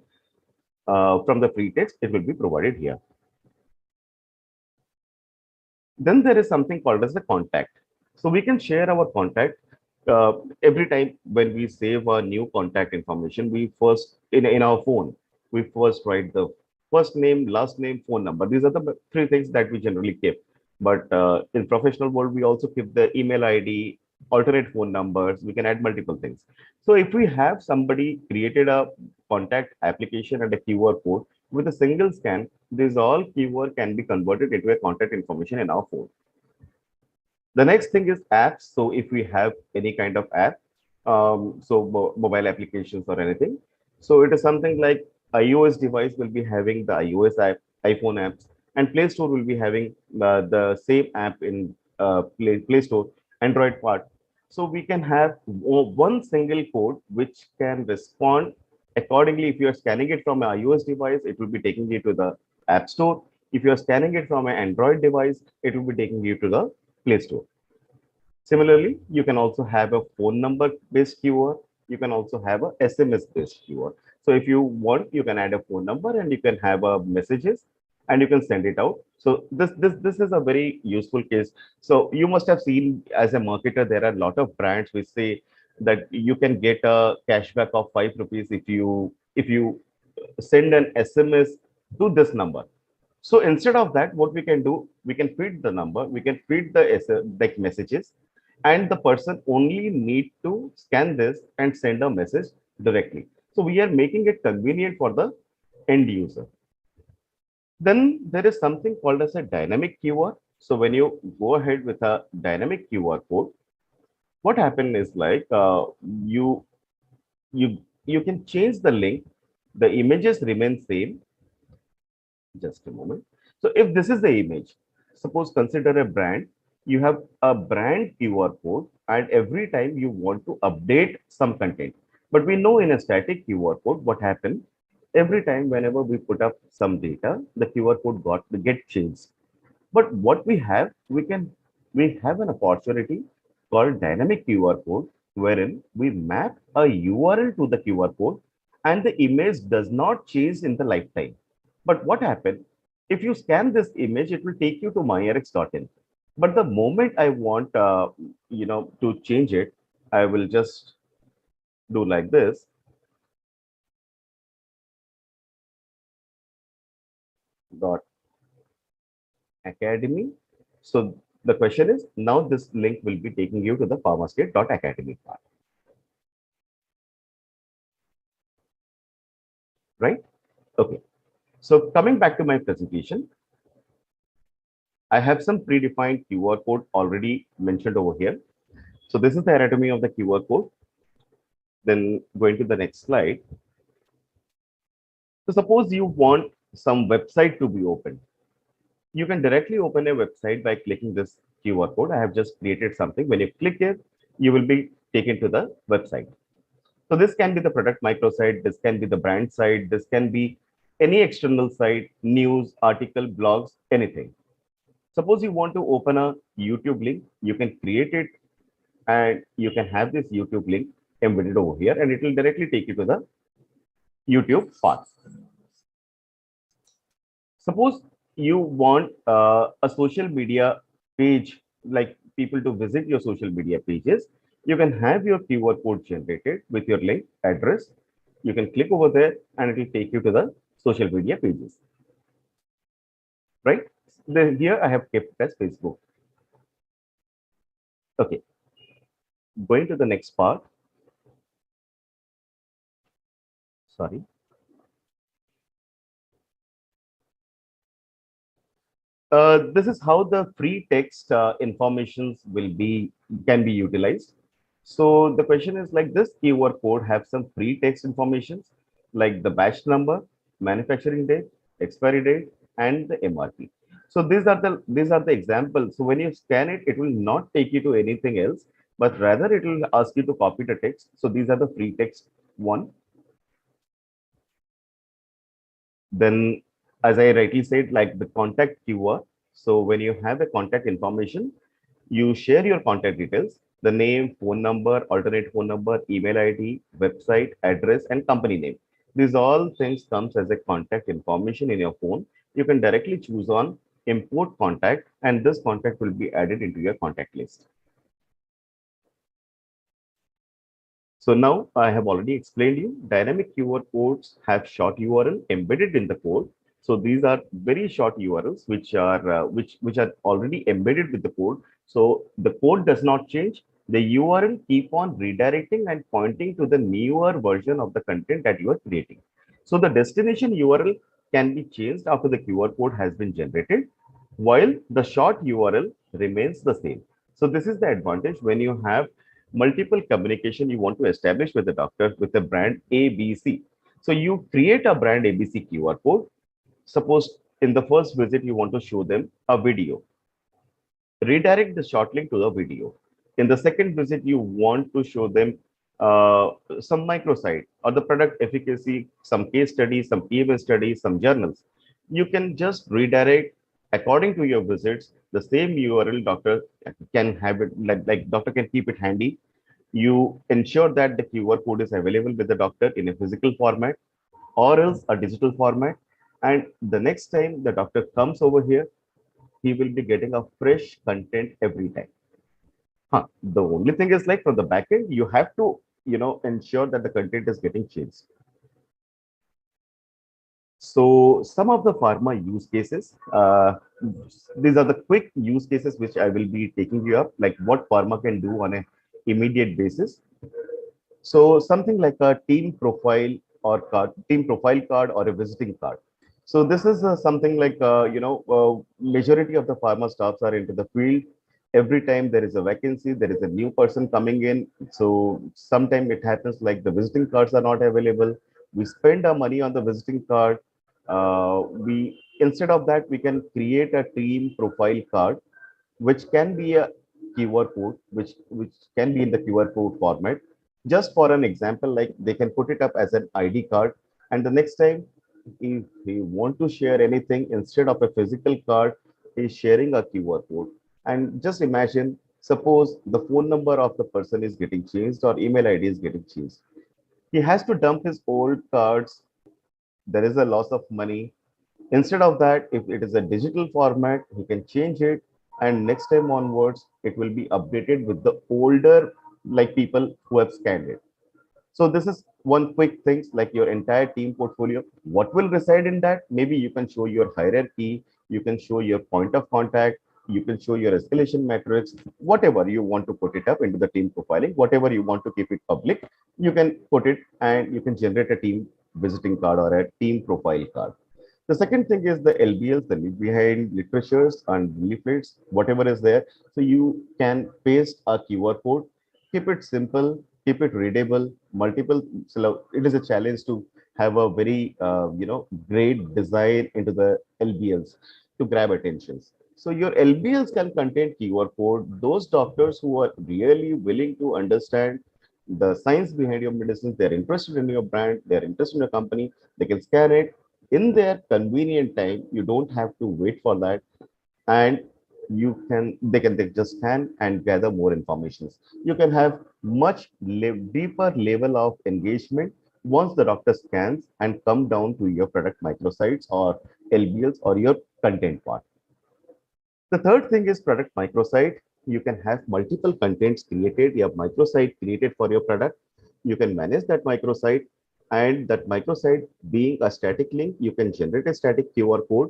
from the free text, it will be provided here. Then there is something called as the contact. So we can share our contact every time when we save a new contact information. We first, in our phone, we first write the first name, last name, phone number. These are the three things that we generally keep. But in professional world, we also keep the email ID, alternate phone numbers. We can add multiple things. So if we have somebody created a contact application and a QR code, with a single scan, this all keyword can be converted into a contact information in our phone. The next thing is apps. So if we have any kind of app, mobile applications or anything, so it is something like iOS device will be having the iOS app, iPhone apps, and Play Store will be having the same app in Play Store, Android part. So we can have one single code which can respond accordingly. If you are scanning it from an iOS device, it will be taking you to the App Store. If you are scanning it from an Android device, it will be taking you to the Play Store. Similarly, you can also have a phone number based keyword. You can also have a SMS based keyword. So if you want, you can add a phone number and you can have a messages and you can send it out. So this is a very useful case. So you must have seen, as a marketer, there are a lot of brands which say that you can get a cashback of 5 rupees if you send an SMS to this number. So instead of that, what we can do, we can feed the number, we can feed the like messages, and the person only need to scan this and send a message directly. So we are making it convenient for the end user. Then there is something called as a dynamic keyword. So when you go ahead with a dynamic QR code, what happens is like you you can change the link, the images remain same. Just a moment. So if this is the image, suppose consider a brand, you have a brand QR code, and every time you want to update some content. But we know in a static QR code, what happened? Every time whenever we put up some data, the QR code get changed. But what we have an opportunity called dynamic QR code, wherein we map a URL to the QR code and the image does not change in the lifetime. But what happened? If you scan this image, it will take you to MyRx.in. But the moment I want, to change it, I will just do like this. Dot academy. So the question is, now this link will be taking you to the pharmastate.academy part. Right? Okay. So coming back to my presentation, I have some predefined QR code already mentioned over here. So this is the anatomy of the QR code. Then going to the next slide. So suppose you want some website to be opened. You can directly open a website by clicking this QR code. I have just created something. When you click it, you will be taken to the website. So this can be the product microsite, this can be the brand site, this can be any external site, news, article, blogs, anything. Suppose you want to open a YouTube link, you can create it and you can have this YouTube link embedded over here and it will directly take you to the YouTube path. Suppose you want a social media page, like people to visit your social media pages, you can have your QR code generated with your link address. You can click over there and it will take you to the social media pages. Right? Here I have kept it as Facebook. Okay. Going to the next part. Sorry. This is how the free text informations can be utilized. So the question is like this QR code have some free text informations like the batch number, manufacturing date, expiry date, and the MRP. So these are the examples. So when you scan it, it will not take you to anything else, but rather it will ask you to copy the text. So these are the free text one. Then, as I rightly said, like the contact QR. So when you have a contact information, you share your contact details, the name, phone number, alternate phone number, email ID, website, address, and company name. These all things comes as a contact information in your phone. You can directly choose on import contact, and this contact will be added into your contact list. So now I have already explained you dynamic QR codes have short URL embedded in the code. So these are very short URLs which are already embedded with the code. So the code does not change. The URL keep on redirecting and pointing to the newer version of the content that you are creating. So the destination URL can be changed after the QR code has been generated, while the short URL remains the same. So this is the advantage when you have multiple communication you want to establish with the doctor with the brand ABC. So you create a brand ABC QR code. Suppose in the first visit, you want to show them a video. Redirect the short link to the video. In the second visit, you want to show them some microsite or the product efficacy, some case studies, some PMS studies, some journals. You can just redirect according to your visits, the same URL doctor can have it, like doctor can keep it handy. You ensure that the QR code is available with the doctor in a physical format or else a digital format. And the next time the doctor comes over here, he will be getting a fresh content every time. The only thing is like from the back end, you have to, ensure that the content is getting changed. So some of the pharma use cases, these are the quick use cases which I will be taking you up, like what pharma can do on an immediate basis. So something like a team profile card or a visiting card. So this is something like, majority of the pharma staffs are into the field. Every time there is a vacancy, there is a new person coming in. So sometimes it happens like the visiting cards are not available. We spend our money on the visiting card. Instead of that, we can create a team profile card, which can be a QR code, which can be in the QR code format. Just for an example, like they can put it up as an ID card, and the next time if he want to share anything instead of a physical card, he's sharing a QR code. And just imagine, suppose the phone number of the person is getting changed or email ID is getting changed. He has to dump his old cards. There is a loss of money. Instead of that, if it is a digital format, he can change it. And next time onwards, it will be updated with the older, like people who have scanned it. So this is one quick thing, like your entire team portfolio. What will reside in that? Maybe you can show your hierarchy, you can show your point of contact, you can show your escalation matrix, whatever you want to put it up into the team profiling, whatever you want to keep it public, you can put it and you can generate a team visiting card or a team profile card. The second thing is the LBLs, the leave behind literatures and leaflets, whatever is there. So you can paste a QR code, keep it simple, keep it readable, multiple. So it is a challenge to have a very, great design into the LBLs to grab attentions. So your LBLs can contain QR code. Those doctors who are really willing to understand the science behind your medicines, they're interested in your brand, they're interested in your company, they can scan it in their convenient time. You don't have to wait for that, and they just scan and gather more information. You can have much deeper level of engagement once the doctor scans and come down to your product microsites or LBLs or your content part. The third thing is product microsite. You can have multiple contents created. You have microsite created for your product. You can manage that microsite, and that microsite being a static link, you can generate a static QR code,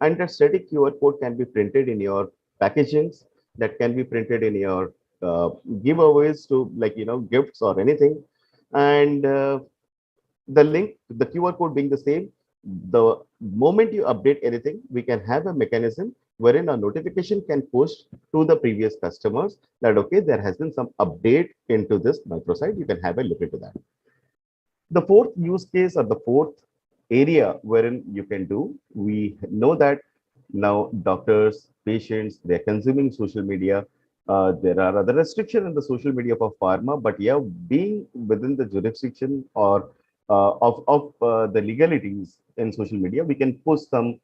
and that static QR code can be printed in your packagings, that can be printed in your giveaways to, like, gifts or anything. And the link, the QR code being the same, the moment you update anything, we can have a mechanism wherein a notification can push to the previous customers that, okay, there has been some update into this microsite. You can have a look into that. The fourth use case, or the fourth area wherein you can do, we know that now doctors, patients, they're consuming social media. There are other restrictions in the social media for pharma, but yeah, being within the jurisdiction or of the legalities in social media, we can post some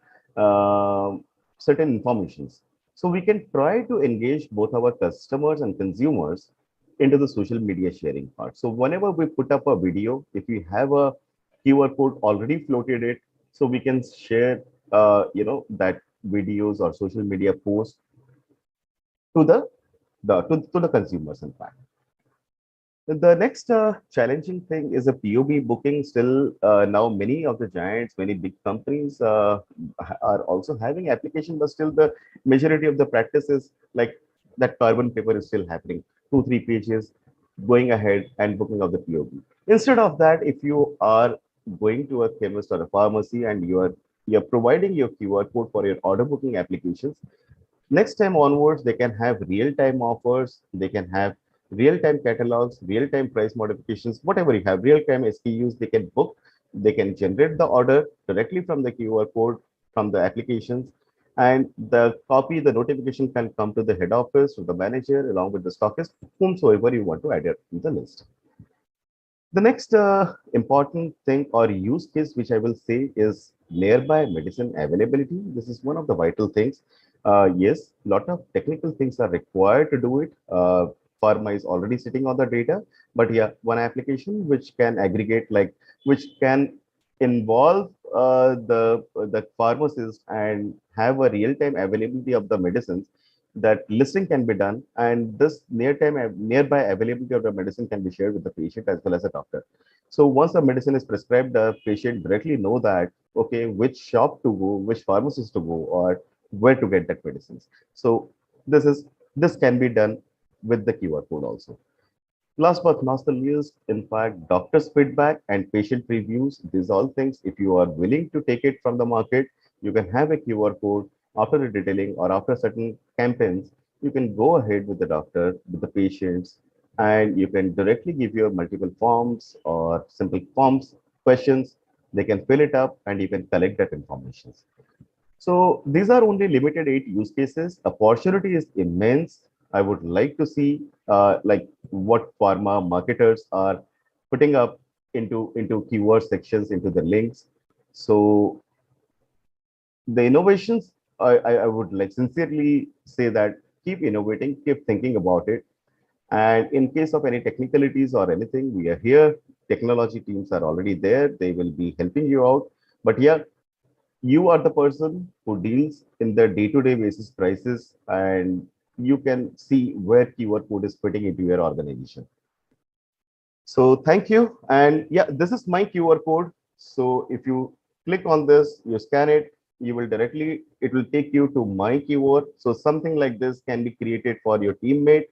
certain informations. So we can try to engage both our customers and consumers into the social media sharing part. So whenever we put up a video, if we have a QR code already floated it, so we can share, that videos or social media posts to to the consumers, in fact. The next challenging thing is a POB booking. Still, now many of the giants, many big companies are also having application, but still the majority of the practice is like that carbon paper is still happening, 2-3 pages, going ahead and booking of the POB. Instead of that, if you are going to a chemist or a pharmacy and you're providing your QR code for your order booking applications, next time onwards, they can have real-time offers, they can have real-time catalogs, real-time price modifications, whatever you have, real-time SKUs, they can book, they can generate the order directly from the QR code, from the applications, and the copy, the notification can come to the head office, to the manager, along with the stockist, whomsoever you want to add it to the list. The next important thing or use case, which I will say, is nearby medicine availability. This is one of the vital things. Yes, a lot of technical things are required to do it. Pharma is already sitting on the data, but yeah, one application which can aggregate, like, which can involve the pharmacist and have a real-time availability of the medicines, that listing can be done, and this nearby availability of the medicine can be shared with the patient as well as a doctor. So once the medicine is prescribed, the patient directly know that, okay, which shop to go, which pharmacist to go, or where to get that medicines. So this can be done with the QR code also. Last but not the least, in fact, doctor's feedback and patient reviews, these all things, if you are willing to take it from the market, you can have a QR code after the detailing or after certain campaigns. You can go ahead with the doctor, with the patients, and you can directly give your multiple forms or simple forms, questions. They can fill it up and you can collect that information. So these are only limited 8 use cases. Opportunity is immense. I would like to see like what pharma marketers are putting up into keyword sections, into the links. So the innovations, I would like sincerely say that keep innovating, keep thinking about it. And in case of any technicalities or anything, we are here. Technology teams are already there. They will be helping you out. But yeah, you are the person who deals in the day-to-day basis prices, and you can see where keyword code is fitting into your organization. So thank you. And yeah, this is my QR code. So if you click on this, you scan it, you will directly, it will take you to my keyword. So something like this can be created for your teammate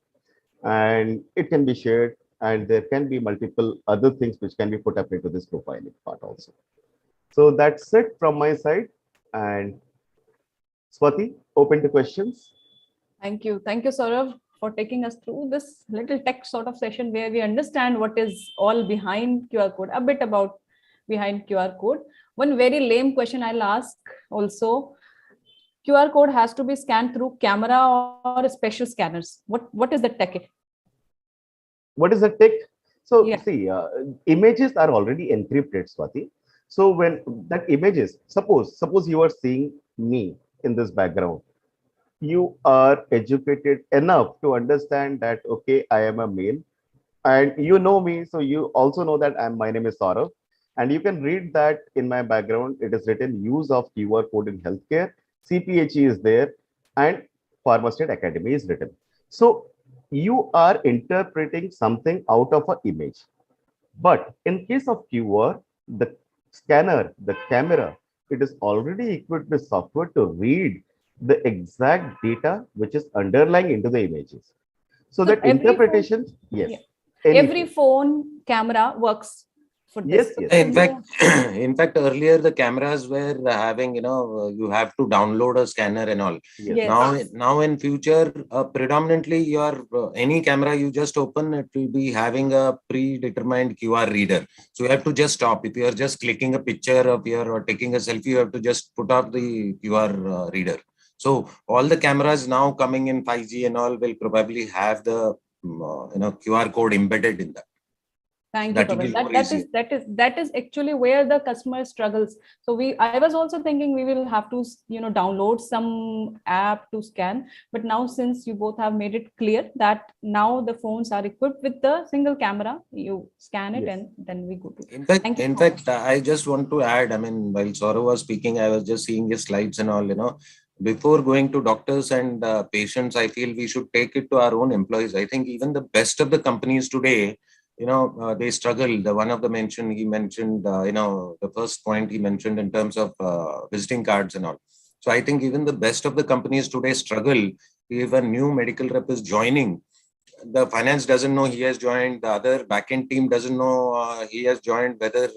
and it can be shared. And there can be multiple other things which can be put up into this profiling part also. So that's it from my side. And Swati, open to questions. Thank you. Thank you, Sourav, for taking us through this little tech sort of session where we understand what is all behind QR code, a bit about behind QR code. One very lame question I'll ask also. QR code has to be scanned through camera or special scanners. What is the tech? What is the tech? So Yeah. see, images are already encrypted, Swati. So when that images, suppose you are seeing me in this background, you are educated enough to understand that, okay, I am a male and you know me. So you also know that my name is Sourav, and you can read that in my background. It is written use of QR code in healthcare. 𝗂𝗃𝗃𝐺𝐝 is there and Pharma State Academy is written. So you are interpreting something out of an image. But in case of QR, the scanner, the camera, it is already equipped with software to read the exact data which is underlying into the images. So that interpretation, yes, yeah, every phone camera works for this. Yes, yes. In fact, earlier the cameras were having, you have to download a scanner and all. Yes. Now in future, predominantly your any camera you just open, it will be having a predetermined QR reader. So you have to just stop. If you are just clicking a picture of your or taking a selfie, you have to just put up the QR reader. So all the cameras now coming in 5G and all will probably have the QR code embedded in that. Thank you, Pawan. That is actually where the customer struggles. So I was also thinking we will have to download some app to scan, but now since you both have made it clear that now the phones are equipped with the single camera, you scan it and then we go to. In fact, I just want to add. I mean, while Sourav was speaking, I was just seeing his slides and all. Before going to doctors and patients, I feel we should take it to our own employees. I think even the best of the companies today, they struggle. The one of the he mentioned, the first point he mentioned in terms of visiting cards and all. So I think even the best of the companies today struggle. If a new medical rep is joining, the finance doesn't know he has joined, the other backend team doesn't know he has joined, whether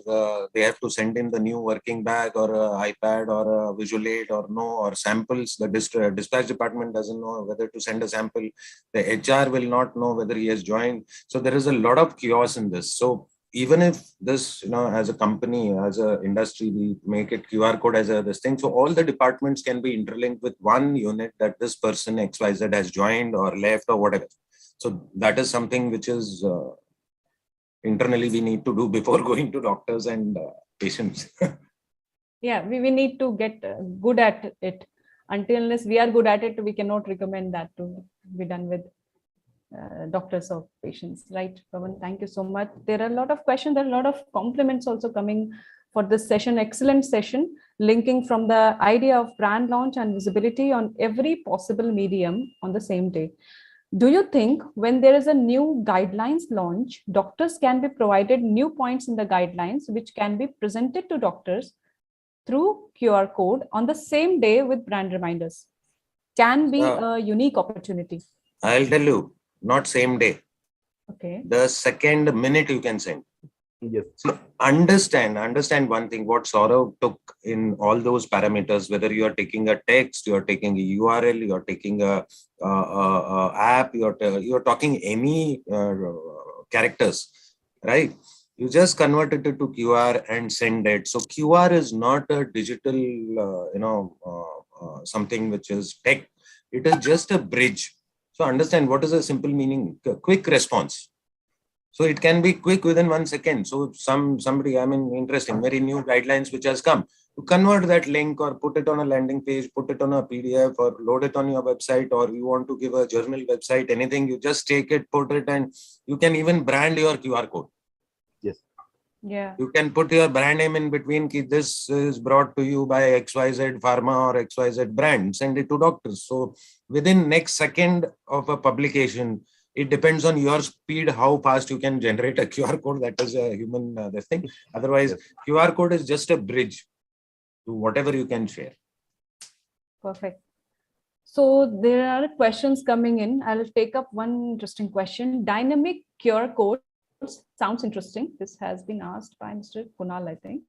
they have to send him the new working bag or iPad or a visual aid or no, or samples. The dispatch department doesn't know whether to send a sample. The HR will not know whether he has joined. So there is a lot of chaos in this. So even if this, as a company, as an industry, we make it QR code as this thing. So all the departments can be interlinked with one unit that this person XYZ has joined or left or whatever. So that is something which is internally we need to do before going to doctors and patients. Yeah, we need to get good at it. Unless we are good at it, we cannot recommend that to be done with doctors or patients, right? Pawan, thank you so much. There are a lot of questions, there are a lot of compliments also coming for this session. Excellent session, linking from the idea of brand launch and visibility on every possible medium on the same day. Do you think when there is a new guidelines launch, doctors can be provided new points in the guidelines, which can be presented to doctors through QR code on the same day with brand reminders? Can be a unique opportunity. I'll tell you, not same day. Okay. The second minute you can send. Yes. So understand one thing, what Sourav took in all those parameters, whether you are taking a text, you are taking a URL, you are taking a app, you are talking any characters, right? You just converted it to QR and send it. So QR is not a digital, something which is tech. It is just a bridge. So understand what is a simple meaning, quick response. So it can be quick within 1 second. So somebody, interesting, very new guidelines which has come. To convert that link or put it on a landing page, put it on a PDF or load it on your website, or you want to give a journal website, anything, you just take it, put it, and you can even brand your QR code. Yes. Yeah. You can put your brand name in between. This is brought to you by XYZ Pharma or XYZ brand. Send it to doctors. So within next second of a publication, it depends on your speed, how fast you can generate a QR code. That is a human thing. Otherwise, yes. QR code is just a bridge to whatever you can share. Perfect. So there are questions coming in. I'll take up one interesting question. Dynamic QR codes sounds interesting. This has been asked by Mr. Kunal, I think.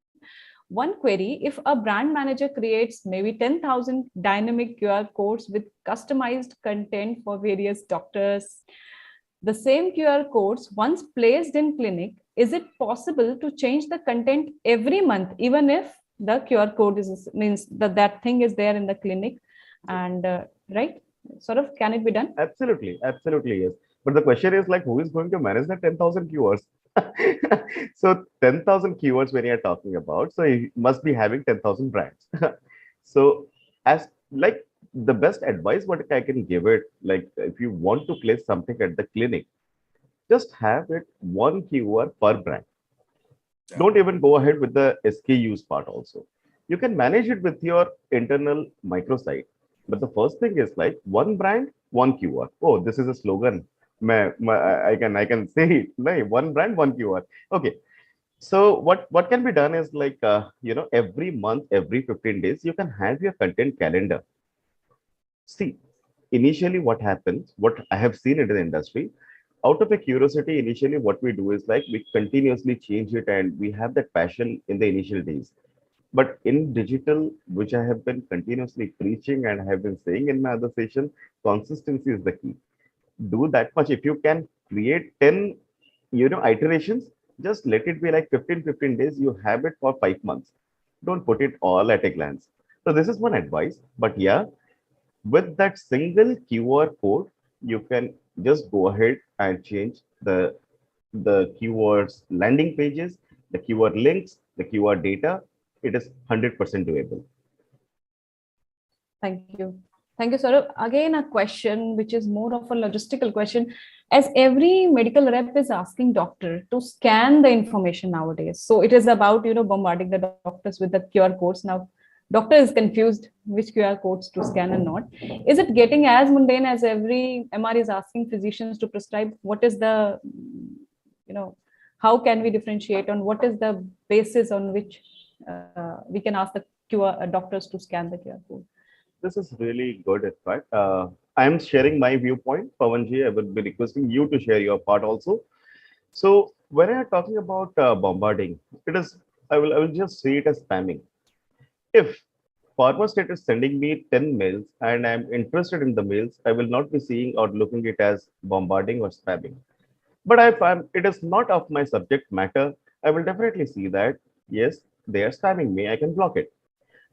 one query: if a brand manager creates maybe 10,000 dynamic QR codes with customized content for various doctors, the same QR codes once placed in clinic, is it possible to change the content every month, even if the QR code means that thing is there in the clinic? And right, sort of, can it be done? Absolutely, absolutely, yes. But the question is like, who is going to manage the 10,000 keywords? So 10,000 keywords when you're talking about, so you must be having 10,000 brands. So as like the best advice what I can give it, like if you want to place something at the clinic, just have it one keyword per brand. Don't even go ahead with the SKUs part also. You can manage it with your internal microsite. But the first thing is like one brand, one keyword. Oh, this is a slogan. I can say it. Like one brand, one keyword. Okay. So what can be done is like every month, every 15 days, you can have your content calendar. See, initially what happens, what I have seen in the industry, out of a curiosity, initially what we do is like we continuously change it and we have that passion in the initial days. But in digital, which I have been continuously preaching and have been saying in my other session, consistency is the key. Do that much. If you can create 10, iterations, just let it be like 15 days. You have it for 5 months. Don't put it all at a glance. So this is one advice. But yeah, with that single QR code, you can just go ahead and change the keywords landing pages, the keyword links, the keyword data. It is 100% doable. Thank you. Thank you, Sourav. Again, a question which is more of a logistical question. As every medical rep is asking doctor to scan the information nowadays. So it is about, bombarding the doctors with the QR codes. Now, doctor is confused which QR codes to scan and not. Is it getting as mundane as every MR is asking physicians to prescribe? What is the, how can we differentiate on what is the basis on which we can ask the doctors to scan the QR code? This is really good, in fact. I am sharing my viewpoint. Pawanji, I will be requesting you to share your part also. So when I am talking about bombarding, I will just say it as spamming. If pharmacist is sending me 10 mails and I'm interested in the mails, I will not be seeing or looking it as bombarding or spamming. But if it is not of my subject matter, I will definitely see that, yes, they are spamming me, I can block it.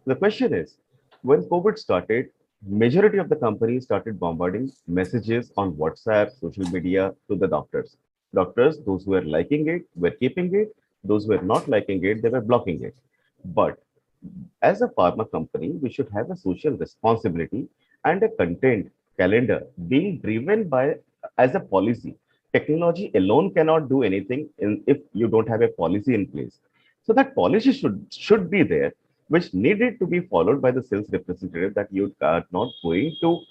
The question is, when COVID started, majority of the companies started bombarding messages on WhatsApp, social media to the doctors. Doctors, those who were liking it, were keeping it. Those who were not liking it, they were blocking it. But as a pharma company, we should have a social responsibility and a content calendar being driven by as a policy. Technology alone cannot do anything if you don't have a policy in place. So that policy should be there, which needed to be followed by the sales representative, that you are not going to,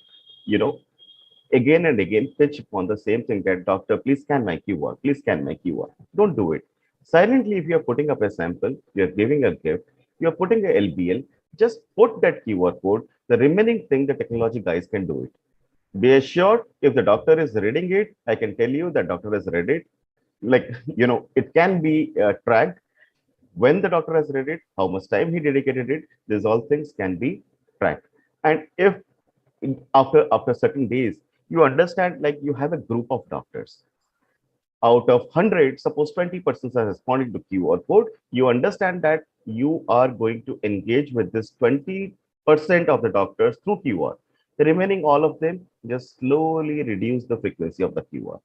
again and again pitch upon the same thing that doctor, please scan my keyword, please scan my keyword. Don't do it. Silently, if you're putting up a sample, you're giving a gift, you're putting a LBL, just put that keyword code. The remaining thing, the technology guys can do it. Be assured, if the doctor is reading it, I can tell you that doctor has read it. Like, it can be tracked when the doctor has read it, how much time he dedicated it. These all things can be tracked. And if after certain days, you understand, like you have a group of doctors. Out of 100, suppose 20% are responding to QR code, you understand that you are going to engage with this 20% of the doctors through QR. The remaining all of them, just slowly reduce the frequency of the QR.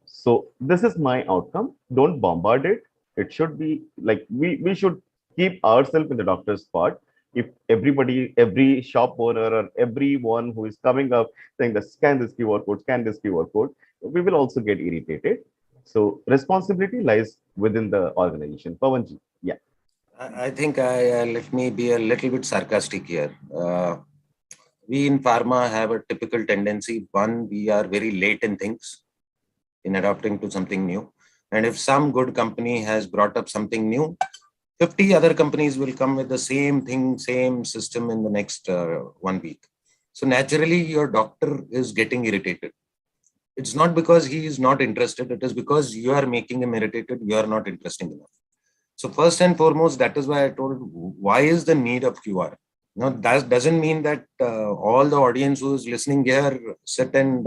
So this is my outcome. Don't bombard it. It should be like we should keep ourselves in the doctor's spot. If every shop owner or everyone who is coming up saying that scan this QR code, scan this QR code, we will also get irritated. So responsibility lies within the organization. Pawanji, yeah. I think let me be a little bit sarcastic here. We in pharma have a typical tendency. One, we are very late in things, in adapting to something new. And if some good company has brought up something new, 50 other companies will come with the same thing, same system in the next 1 week. So naturally, your doctor is getting irritated. It's not because he is not interested. It is because you are making him irritated. You are not interesting enough. So first and foremost, that is why I told why is the need of QR. Now, that doesn't mean that all the audience who is listening here sit and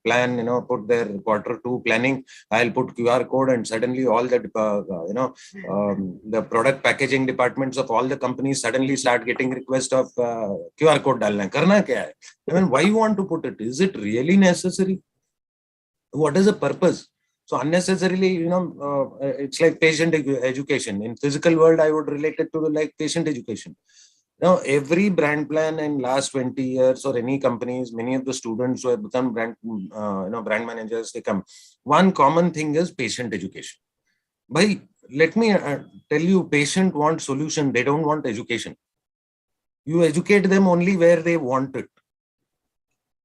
plan, put their Q2 planning. I'll put QR code and suddenly all the, the product packaging departments of all the companies suddenly start getting request of QR code dalna. Karna kya hai? I mean, why you want to put it? Is it really necessary? What is the purpose? So unnecessarily, it's like patient education. In physical world, I would relate it to like patient education. Now, every brand plan in last 20 years or any companies, many of the students who have become brand managers, they come. One common thing is patient education. Bhai, let me tell you, patient want solution. They don't want education. You educate them only where they want it.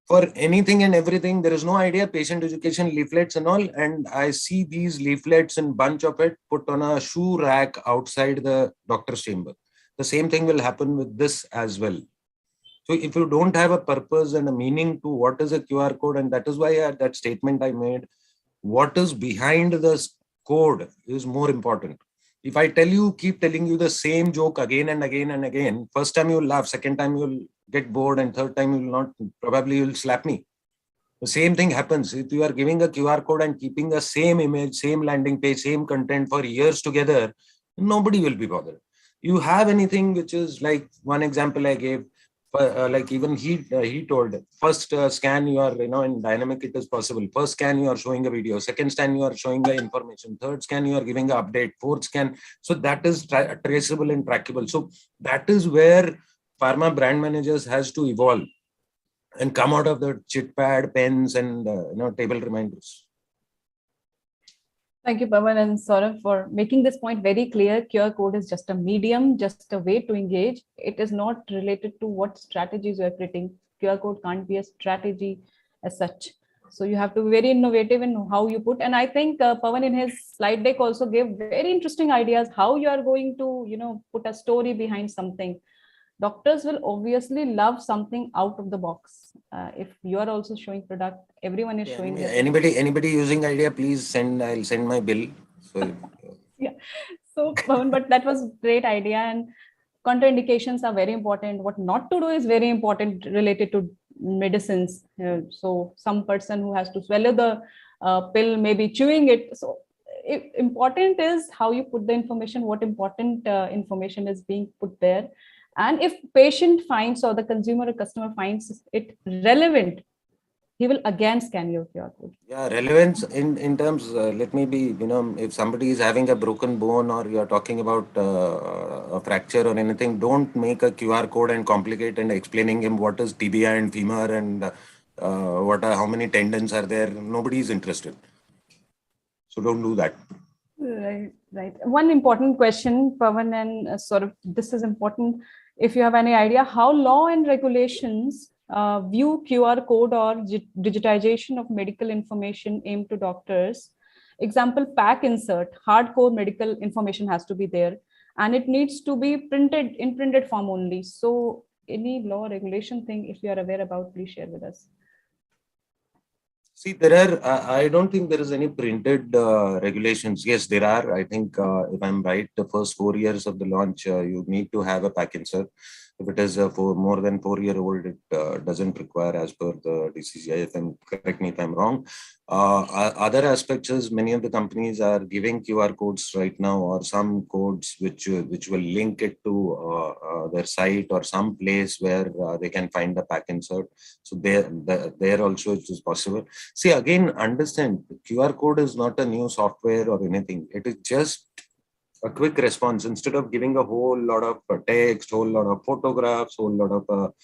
For anything and everything, there is no idea, patient education leaflets and all. And I see these leaflets and bunch of it put on a shoe rack outside the doctor's chamber. The same thing will happen with this as well. So if you don't have a purpose and a meaning to what is a QR code, and that is why that statement I made, what is behind this code is more important. If I keep telling you the same joke again and again and again, first time you'll laugh, second time you'll get bored, and third time you'll not, probably you'll slap me. The same thing happens. If you are giving a QR code and keeping the same image, same landing page, same content for years together, nobody will be bothered. You have anything which is like one example I gave, like even he told, first scan you are, in dynamic it is possible. First scan you are showing a video, second scan you are showing the information, third scan you are giving an update, fourth scan. So that is traceable and trackable. So that is where pharma brand managers has to evolve and come out of the chit pad, pens and table reminders. Thank you, Pawan and Sourav, for making this point very clear. QR code is just a medium, just a way to engage. It is not related to what strategies you are creating. QR code can't be a strategy as such. So you have to be very innovative in how you put. And I think Pawan in his slide deck also gave very interesting ideas how you are going to, put a story behind something. Doctors will obviously love something out of the box. If you are also showing product, everyone is showing. Anybody using idea, please I'll send my bill. So yeah. So, but that was great idea, and contraindications are very important. What not to do is very important related to medicines. So some person who has to swallow the pill may be chewing it. So important is how you put the information, what important information is being put there. And if patient finds or the consumer or customer finds it relevant, he will again scan your QR code. Yeah, relevance in terms, let me be, if somebody is having a broken bone or you're talking about a fracture or anything, don't make a QR code and complicate and explaining him what is tibia and femur and how many tendons are there. Nobody is interested. So don't do that. Right. One important question, Pawan and Sourav, this is important. If you have any idea how law and regulations view QR code or digitization of medical information aimed to doctors. Example, pack insert, hardcore medical information has to be there, and it needs to be printed in printed form only. So any law regulation thing, if you are aware about, please share with us. See, I don't think there is any printed regulations. Yes, there are. I think if I'm right, the first 4 years of the launch, you need to have a pack insert. If it is for more than 4-year-old, it doesn't require as per the DCGI. Correct me if I'm wrong. Other aspects is many of the companies are giving QR codes right now, or some codes which will link it to their site or some place where they can find the pack insert. So there also it is possible. See, again, understand, QR code is not a new software or anything. It is just a quick response. Instead of giving a whole lot of text, whole lot of photographs, whole lot of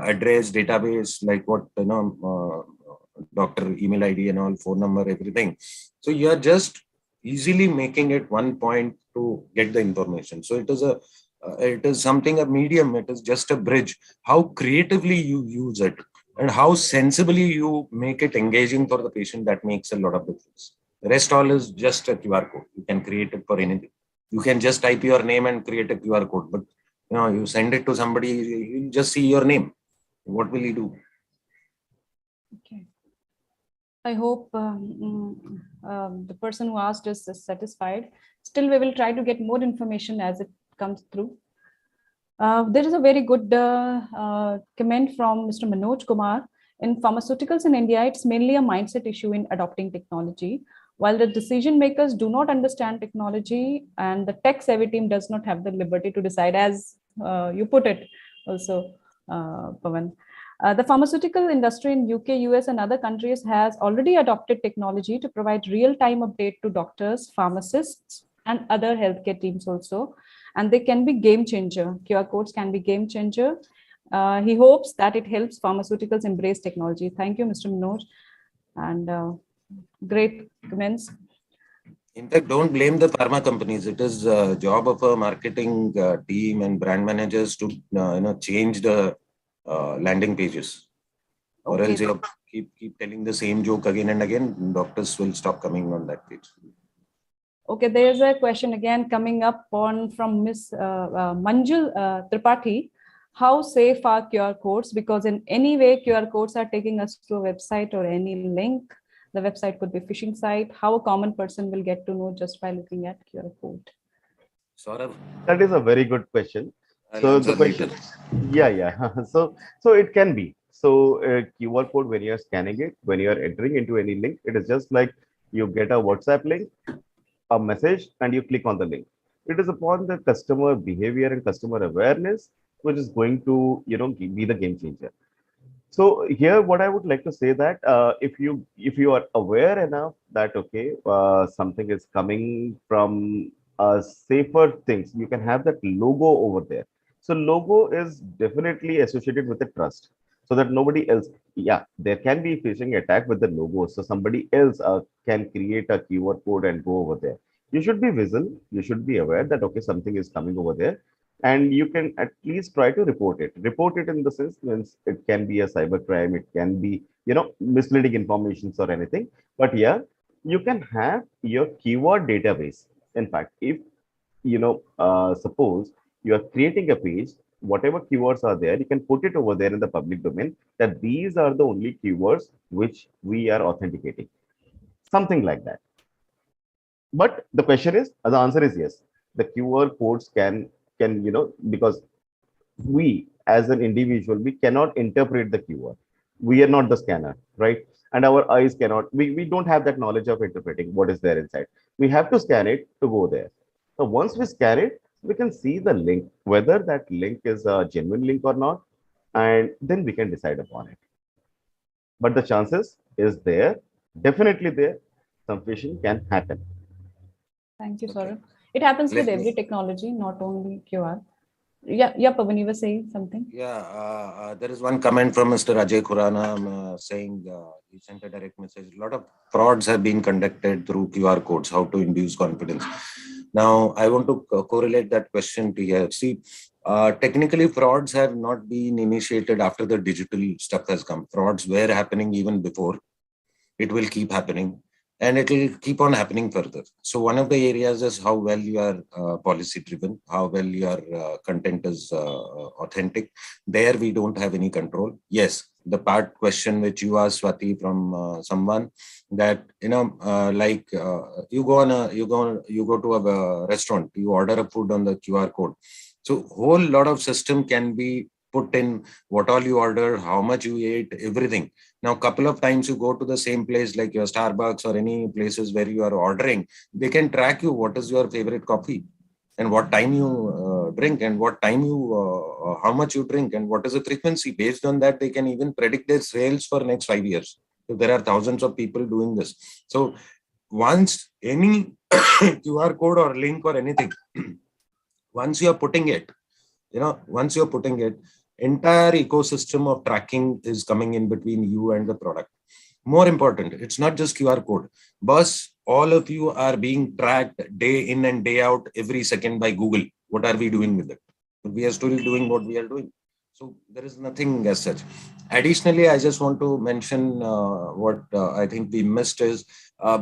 address, database, like what, doctor email ID and all, phone number, everything. So you are just easily making it one point to get the information. So it is something, a medium, it is just a bridge. How creatively you use it and how sensibly you make it engaging for the patient, that makes a lot of difference. The rest all is just a QR code. You can create it for anything. You can just type your name and create a QR code, but you send it to somebody, you just see your name. What will he do? Okay. I hope the person who asked is satisfied. Still, we will try to get more information as it comes through. There is a very good comment from Mr. Manoj Kumar. In pharmaceuticals in India, it's mainly a mindset issue in adopting technology. While the decision makers do not understand technology and the tech-savvy team does not have the liberty to decide, as you put it also, Pawan. The pharmaceutical industry in UK, US, and other countries has already adopted technology to provide real-time update to doctors, pharmacists, and other healthcare teams also. And they can be game changer. QR codes can be game changer. He hopes that it helps pharmaceuticals embrace technology. Thank you, Mr. Manoj. And great comments. In fact, don't blame the pharma companies. It is a job of a marketing team and brand managers to change the landing pages. Or else you keep telling the same joke again and again, doctors will stop coming on that page. Okay, there's a question again coming up from Miss Manjul Tripathi. How safe are QR codes? Because in any way, QR codes are taking us to a website or any link. The website could be phishing site. How a common person will get to know just by looking at QR code? Sourav? That is a very good question. So the question, so it can be. So QR code, when you are scanning it, when you are entering into any link, it is just like you get a WhatsApp link, a message, and you click on the link. It is upon the customer behavior and customer awareness which is going to be the game changer. So here, what I would like to say that if you are aware enough that something is coming from safer things, you can have that logo over there. So logo is definitely associated with the trust, so that nobody else. Yeah, there can be phishing attack with the logo, so somebody else can create a QR code and go over there. You should be visible. You should be aware that something is coming over there, and you can at least try to report it. Report it in the sense means it can be a cyber crime, it can be misleading informations or anything. But yeah, you can have your keyword database. In fact, if suppose you are creating a page, whatever keywords are there, you can put it over there in the public domain that these are the only keywords which we are authenticating, something like that. But the question is, the answer is yes. The QR codes can because we as an individual, we cannot interpret the keyword. We are not the scanner, right? And our eyes cannot. We don't have that knowledge of interpreting what is there inside. We have to scan it to go there. So once we scan it, we can see the link, whether that link is a genuine link or not, and then we can decide upon it. But the chances is there, definitely there. Some phishing can happen. Thank you, Sourav. It happens with every technology, not only QR. Yeah, Pawan, you were saying something. Yeah, there is one comment from Mr. Ajay Khurana saying he sent a direct message. A lot of frauds have been conducted through QR codes. How to induce confidence? Now, I want to correlate that question to here. See, technically, frauds have not been initiated after the digital stuff has come. Frauds were happening even before. It will keep happening. And it will keep on happening further. So one of the areas is how well you are policy driven, how well your content is authentic. There we don't have any control. Yes, the part question which you asked, Swati, from someone that you go to a restaurant, you order a food on the QR code. So whole lot of system can be put in what all you order, how much you ate, everything. Now, a couple of times you go to the same place like your Starbucks or any places where you are ordering, they can track you what is your favorite coffee and what time you drink and what time you, how much you drink and what is the frequency. Based on that, they can even predict their sales for next 5 years. So there are thousands of people doing this. So once any QR code or link or anything, once you're putting it, entire ecosystem of tracking is coming in between you and the product. More important, it's not just QR code. Boss, all of you are being tracked day in and day out, every second by Google. What are we doing with it? We are still doing what we are doing. So there is nothing as such. Additionally, I just want to mention what I think we missed is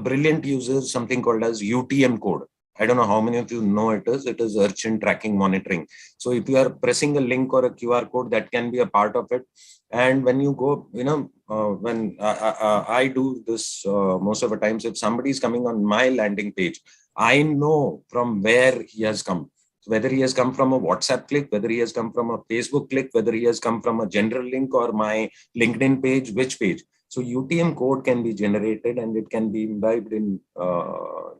brilliant uses something called as UTM code. I don't know how many of you know it is urchin tracking monitoring. So if you are pressing a link or a QR code, that can be a part of it. And when you go, when I do this most of the times, if somebody is coming on my landing page, I know from where he has come. Whether he has come from a WhatsApp click, whether he has come from a Facebook click, whether he has come from a general link or my LinkedIn page, which page. So UTM code can be generated and it can be imbibed in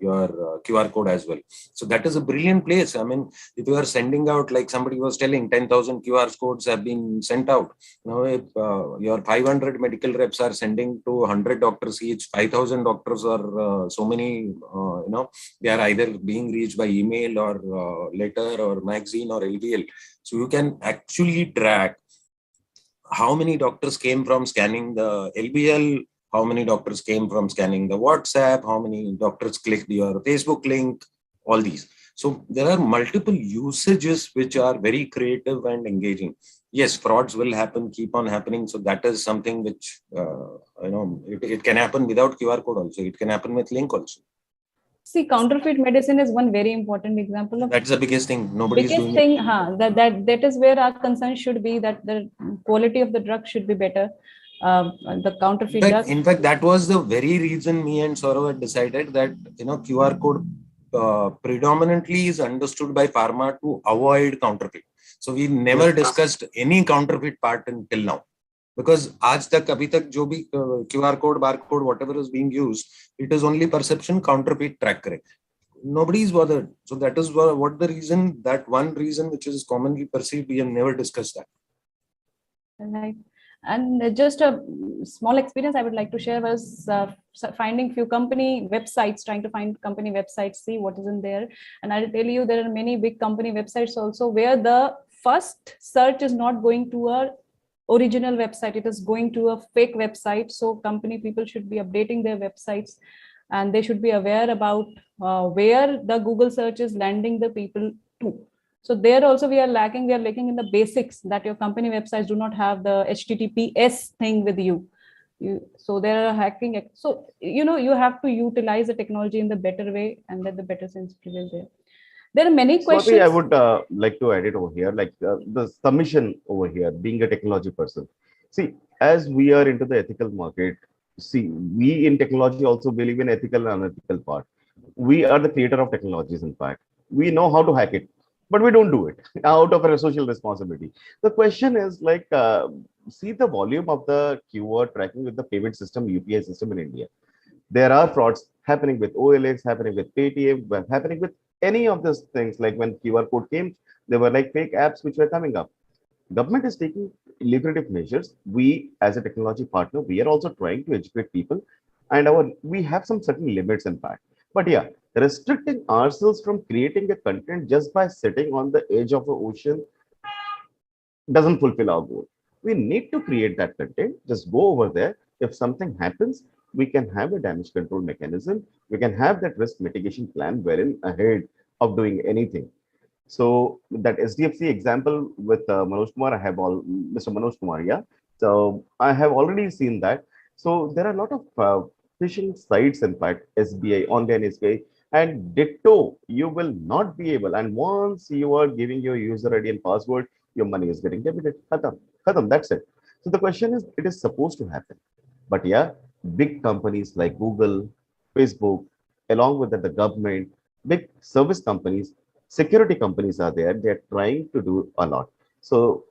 your QR code as well. So that is a brilliant place. I mean, if you are sending out, like somebody was telling, 10,000 QR codes have been sent out. Now, if your 500 medical reps are sending to 100 doctors each, 5,000 doctors are so many, they are either being reached by email or letter or magazine or LBL. So you can actually track how many doctors came from scanning the LBL, how many doctors came from scanning the WhatsApp, how many doctors clicked your Facebook link, all these. So there are multiple usages which are very creative and engaging. Yes, frauds will happen, keep on happening. So that is something which, it can happen without QR code also. It can happen with link also. See, counterfeit medicine is one very important example of. That's the biggest thing. Nobody's doing it. That is where our concern should be, that the quality of the drug should be better. The counterfeit drug. In fact, that was the very reason me and Sourav had decided that QR code predominantly is understood by pharma to avoid counterfeit. So we never discussed any counterfeit part until now. Because aaj tak, abhi tak, jo bhi QR code, barcode, whatever is being used, it is only perception, counterfeit track kare. Nobody is bothered. So that is what the reason, that one reason which is commonly perceived, we have never discussed that. Right. And just a small experience I would like to share was finding few company websites, trying to find company websites, see what is in there. And I'll tell you, there are many big company websites also where the first search is not going to a original website, it is going to a fake website. So company people should be updating their websites, and they should be aware about where the Google search is landing the people to. So there also we are lacking in the basics, that your company websites do not have the HTTPS thing with you. So there are hacking. So, you have to utilize the technology in the better way, and let the better sense prevail there. There are many questions. Swati, I would like to add it over here, like the submission over here, being a technology person. See, as we are into the ethical market, see, we in technology also believe in ethical and unethical part. We are the creator of technologies, in fact. We know how to hack it, but we don't do it out of a social responsibility. The question is like, see the volume of the keyword tracking with the payment system, UPI system in India. There are frauds happening with OLX, happening with Paytm, happening with any of these things. Like when QR code came, there were like fake apps which were coming up. Government is taking lucrative measures. We, as a technology partner, we are also trying to educate people, and we have some certain limits, in fact. But yeah, restricting ourselves from creating a content just by sitting on the edge of the ocean doesn't fulfill our goal. We need to create that content. Just go over there. If something happens, we can have a damage control mechanism. We can have that risk mitigation plan wherein ahead of doing anything. So that SDFC example with Manoj Kumar, Mr. Manoj Kumar, yeah. So I have already seen that. So there are a lot of phishing sites, in fact, SBI, online SBI, and ditto, you will not be able. And once you are giving your user ID and password, your money is getting debited. Khatam, that's it. So the question is, it is supposed to happen. But yeah, big companies like Google, Facebook, along with the government, big service companies, security companies are there. They're trying to do a lot. So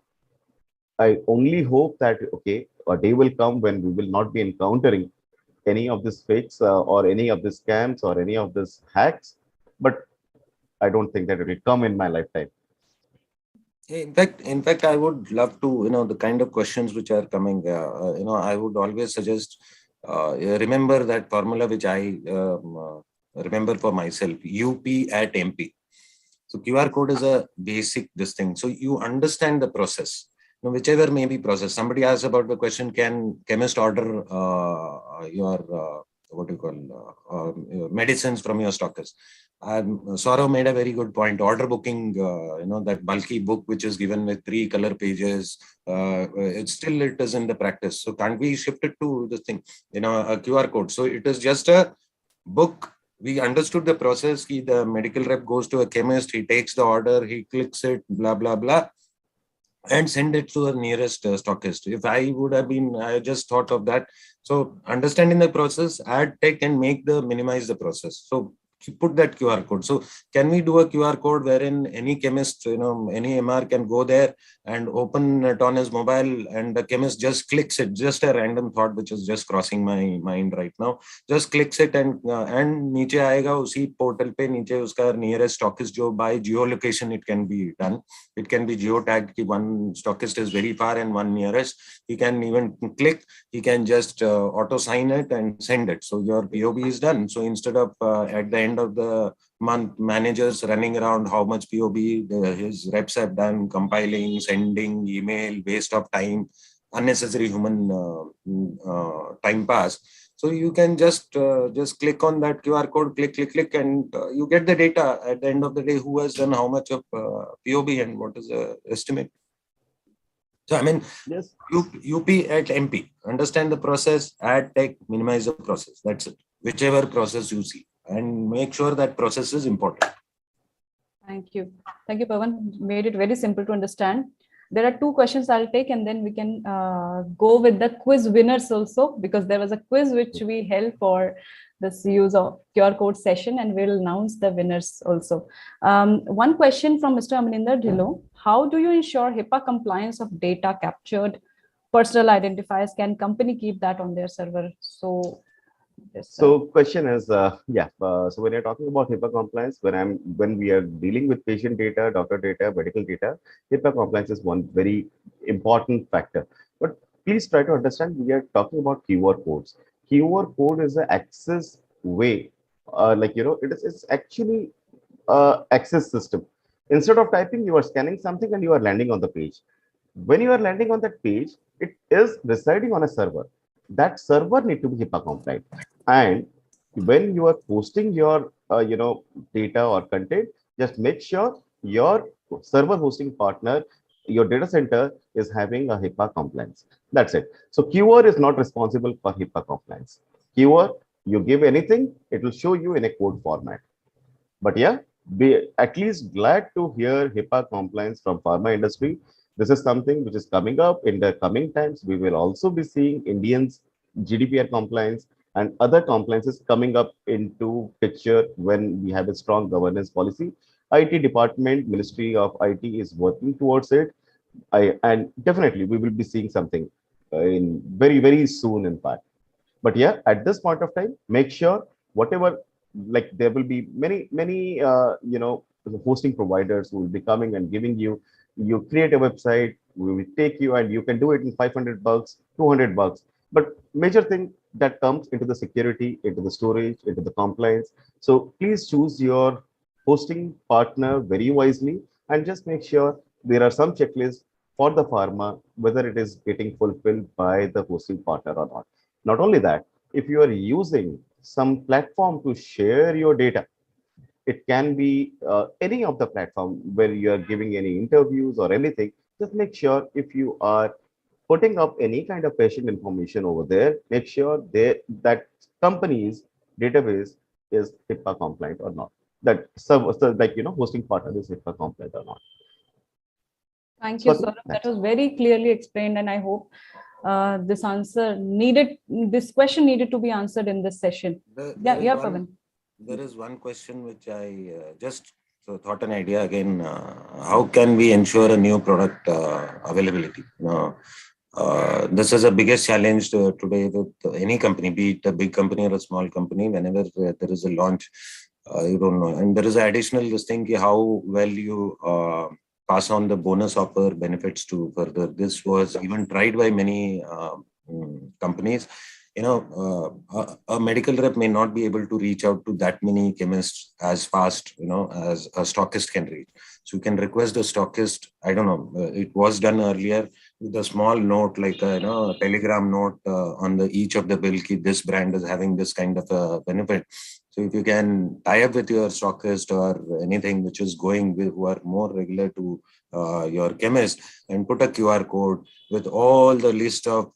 I only hope that, okay, a day will come when we will not be encountering any of these fakes or any of these scams or any of these hacks. But I don't think that it will come in my lifetime. In fact, I would love to, the kind of questions which are coming, I would always suggest, remember that formula which I remember for myself, UP at MP. So QR code is a basic this thing. So you understand the process, whichever may be process. Somebody asked about the question, can chemist order your medicines from your stockers? Sourav made a very good point. Order booking, that bulky book which is given with 3 color pages, it is in the practice. So can't we shift it to this thing, a QR code? So it is just a book we understood the process. The medical rep goes to a chemist, he takes the order, he clicks it, blah, blah, blah, and send it to the nearest stockist. If I would have been, I just thought of that. So understanding the process, add tech and minimize the process. So put that QR code. So can we do a QR code wherein any chemist, any MR can go there and open it on his mobile, and the chemist just clicks it? Just a random thought which is just crossing my mind right now. Just clicks it and नीचे आएगा उसी portal पे नीचे उसका nearest stockist जो by geolocation it can be done. It can be geo-tagged कि one stockist is very far and one nearest. He can even click, he can just auto sign it and send it. So your POB is done. So instead of at the end of the month, managers running around how much POB his reps have done, compiling, sending, email, waste of time, unnecessary human time pass. So you can just click on that QR code, click, and you get the data at the end of the day, who has done how much of POB and what is the estimate. So I mean, Yes. UP at MP, understand the process, add tech, minimize the process. That's it. Whichever process you see, and make sure that process is important. Thank you. Thank you, Pawan. Made it very simple to understand. There are two questions I'll take, and then we can go with the quiz winners also, because there was a quiz which we held for this use of QR code session, and we'll announce the winners also. One question from Mr. Amaninder Dhillon: how do you ensure HIPAA compliance of data captured, personal identifiers? Can company keep that on their server? So, yes, so question is, so when you're talking about HIPAA compliance, when we are dealing with patient data, doctor data, medical data, HIPAA compliance is one very important factor. But please try to understand, we are talking about QR codes. QR code is an access way, it's actually access system. Instead of typing, you are scanning something and you are landing on the page. When you are landing on that page, it is residing on a server. That server need to be HIPAA compliant. And when you are posting your data or content, just make sure your server hosting partner, your data center, is having a HIPAA compliance. That's it. So QR is not responsible for HIPAA compliance. QR, you give anything, it will show you in a code format. But yeah, be at least glad to hear HIPAA compliance from pharma industry. This is something which is coming up in the coming times. We will also be seeing Indians GDPR compliance and other compliances coming up into picture when we have a strong governance policy. IT department, Ministry of IT is working towards it. And definitely we will be seeing something in very, very soon, in fact. But yeah, at this point of time, make sure whatever, like there will be many hosting providers who will be coming and giving you create a website, we will take you and you can do it in $500, $200. But major thing that comes into the security, into the storage, into the compliance. So please choose your hosting partner very wisely and just make sure there are some checklists for the pharma, whether it is getting fulfilled by the hosting partner or not. Not only that, if you are using some platform to share your data, it can be any of the platform where you are giving any interviews or anything. Just make sure if you are putting up any kind of patient information over there, make sure that company's database is HIPAA compliant or not. That hosting partner is HIPAA compliant or not. Thank you, Sourav. That was very clearly explained, and I hope this question needed to be answered in this session. Pawan. There is one question which I just thought an idea again. How can we ensure a new product availability? This is the biggest challenge today with any company, be it a big company or a small company. Whenever there is a launch, you don't know. And there is an additional thing, how well you pass on the bonus offer benefits to further. This was even tried by many companies. A medical rep may not be able to reach out to that many chemists as fast, as a stockist can reach. So you can request the stockist. I don't know. It was done earlier with a small note, like a telegram note on each of the bill. This brand is having this kind of a benefit. So if you can tie up with your stockist or anything which is going with, who are more regular to your chemist, and put a QR code with all the list of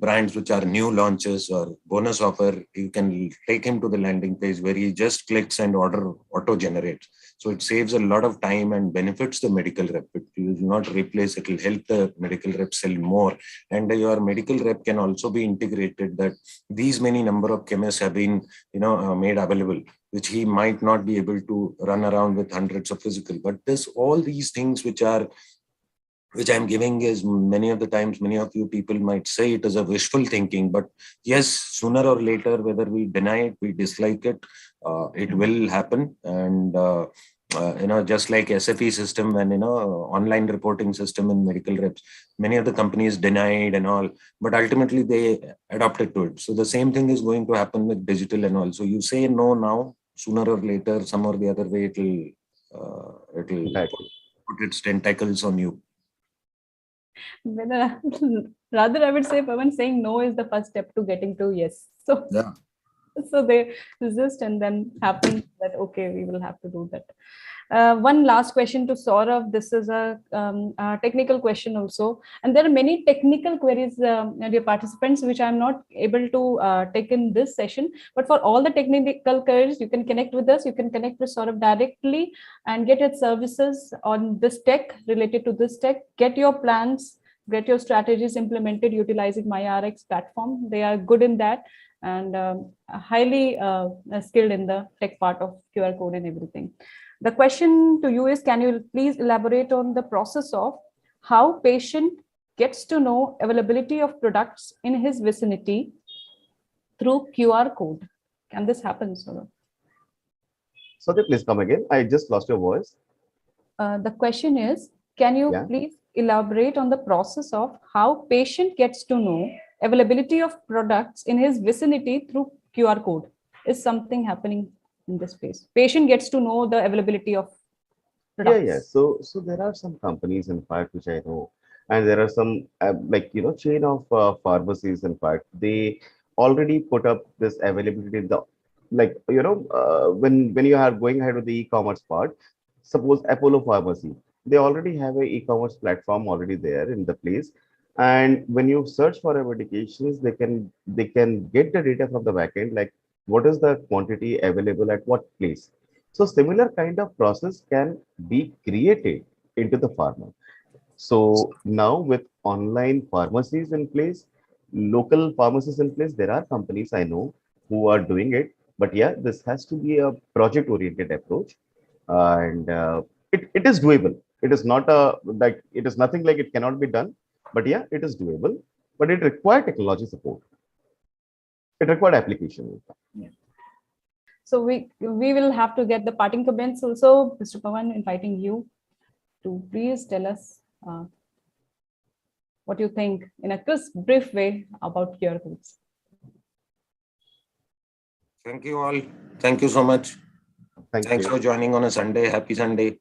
brands which are new launches or bonus offer, you can take him to the landing page where he just clicks and order auto generates. So it saves a lot of time and benefits the medical rep. It will not replace, it will help the medical rep sell more. And your medical rep can also be integrated that these many number of chemists have been made available, which he might not be able to run around with hundreds of physical. But this, all these things which I'm giving is, many of the times, many of you people might say it is a wishful thinking, but yes, sooner or later, whether we deny it, we dislike it, it will happen. And just like SFE system and online reporting system in medical reps, many of the companies denied and all, but ultimately they adopted to it. So the same thing is going to happen with digital and all. So you say no now, sooner or later, some or the other way, it'll put its tentacles on you. Rather, I would say, Pawan, saying no is the first step to getting to yes. So yeah. So they resist, and then happens that, okay, we will have to do that. One last question to Sourav. This is a technical question also. And there are many technical queries, dear participants, which I'm not able to take in this session. But for all the technical queries, you can connect with us. You can connect with Sourav directly and get its services on this tech, related to this tech. Get your plans, get your strategies implemented utilizing MyRx platform. They are good in that, and highly skilled in the tech part of QR code and everything. The question to you is, can you please elaborate on the process of how patient gets to know availability of products in his vicinity through QR code? Can this happen, Sourav? Sorry, please come again. I just lost your voice. The question is, can you please elaborate on the process of how patient gets to know availability of products in his vicinity through QR code? Is something happening in this space? Patient gets to know the availability of products. Yeah. So there are some companies, in fact, which I know, and there are some chain of pharmacies. In fact, they already put up this availability in the when you are going ahead with the e-commerce part. Suppose Apollo Pharmacy, they already have a e-commerce platform already there in the place. And when you search for a medications, they can get the data from the backend, like what is the quantity available at what place. So similar kind of process can be created into the pharma. So now with online pharmacies in place, local pharmacies in place, there are companies I know who are doing it. But yeah, this has to be a project-oriented approach, and it is doable. It is not it is nothing like it cannot be done. But yeah, it is doable, but it required technology support. It required application. Yeah. So we will have to get the parting comments also. Mr. Pawan, inviting you to please tell us what you think in a crisp, brief way about QR codes. Thank you all. Thank you so much. Thanks for joining on a Sunday. Happy Sunday.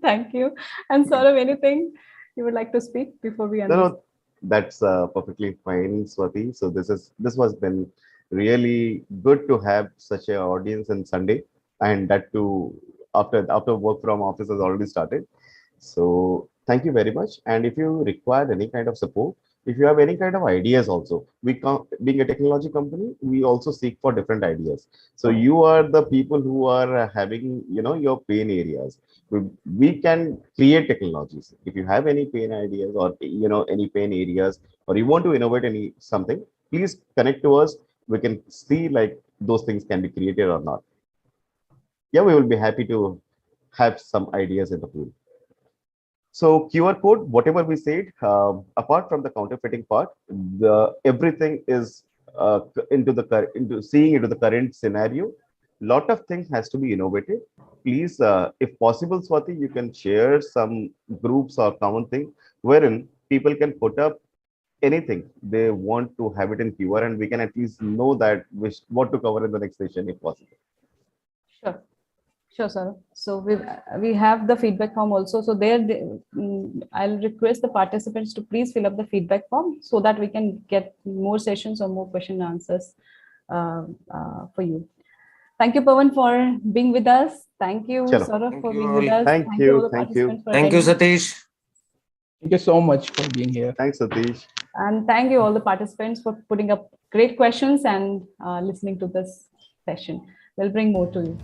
Thank you. And Sourav, anything you would like to speak before we end? No, that's perfectly fine, Swati. So this was been really good to have such an audience on Sunday, and that too after work from office has already started. So thank you very much. And if you require any kind of support, if you have any kind of ideas also, being a technology company, we also seek for different ideas. So you are the people who are having, your pain areas. We can create technologies. If you have any pain ideas or, any pain areas, or you want to innovate something, please connect to us. We can see like those things can be created or not. Yeah, we will be happy to have some ideas in the pool. So QR code, whatever we said, apart from the counterfeiting part, everything is seeing into the current scenario. Lot of things has to be innovated. Please, if possible, Swati, you can share some groups or common thing wherein people can put up anything they want to have it in QR, and we can at least know that what to cover in the next session if possible. Sure, sir. So we have the feedback form also. So I'll request the participants to please fill up the feedback form so that we can get more sessions or more question and answers for you. Thank you, Pawan, for being with us. Thank you, Chalo. Sourav, for Thank you being all. with us. Thank all you. the Thank you. participants for Thank you, attending. Satish. Thank you so much for being here. Thanks, Satish. And thank you all the participants for putting up great questions and listening to this session. We'll bring more to you.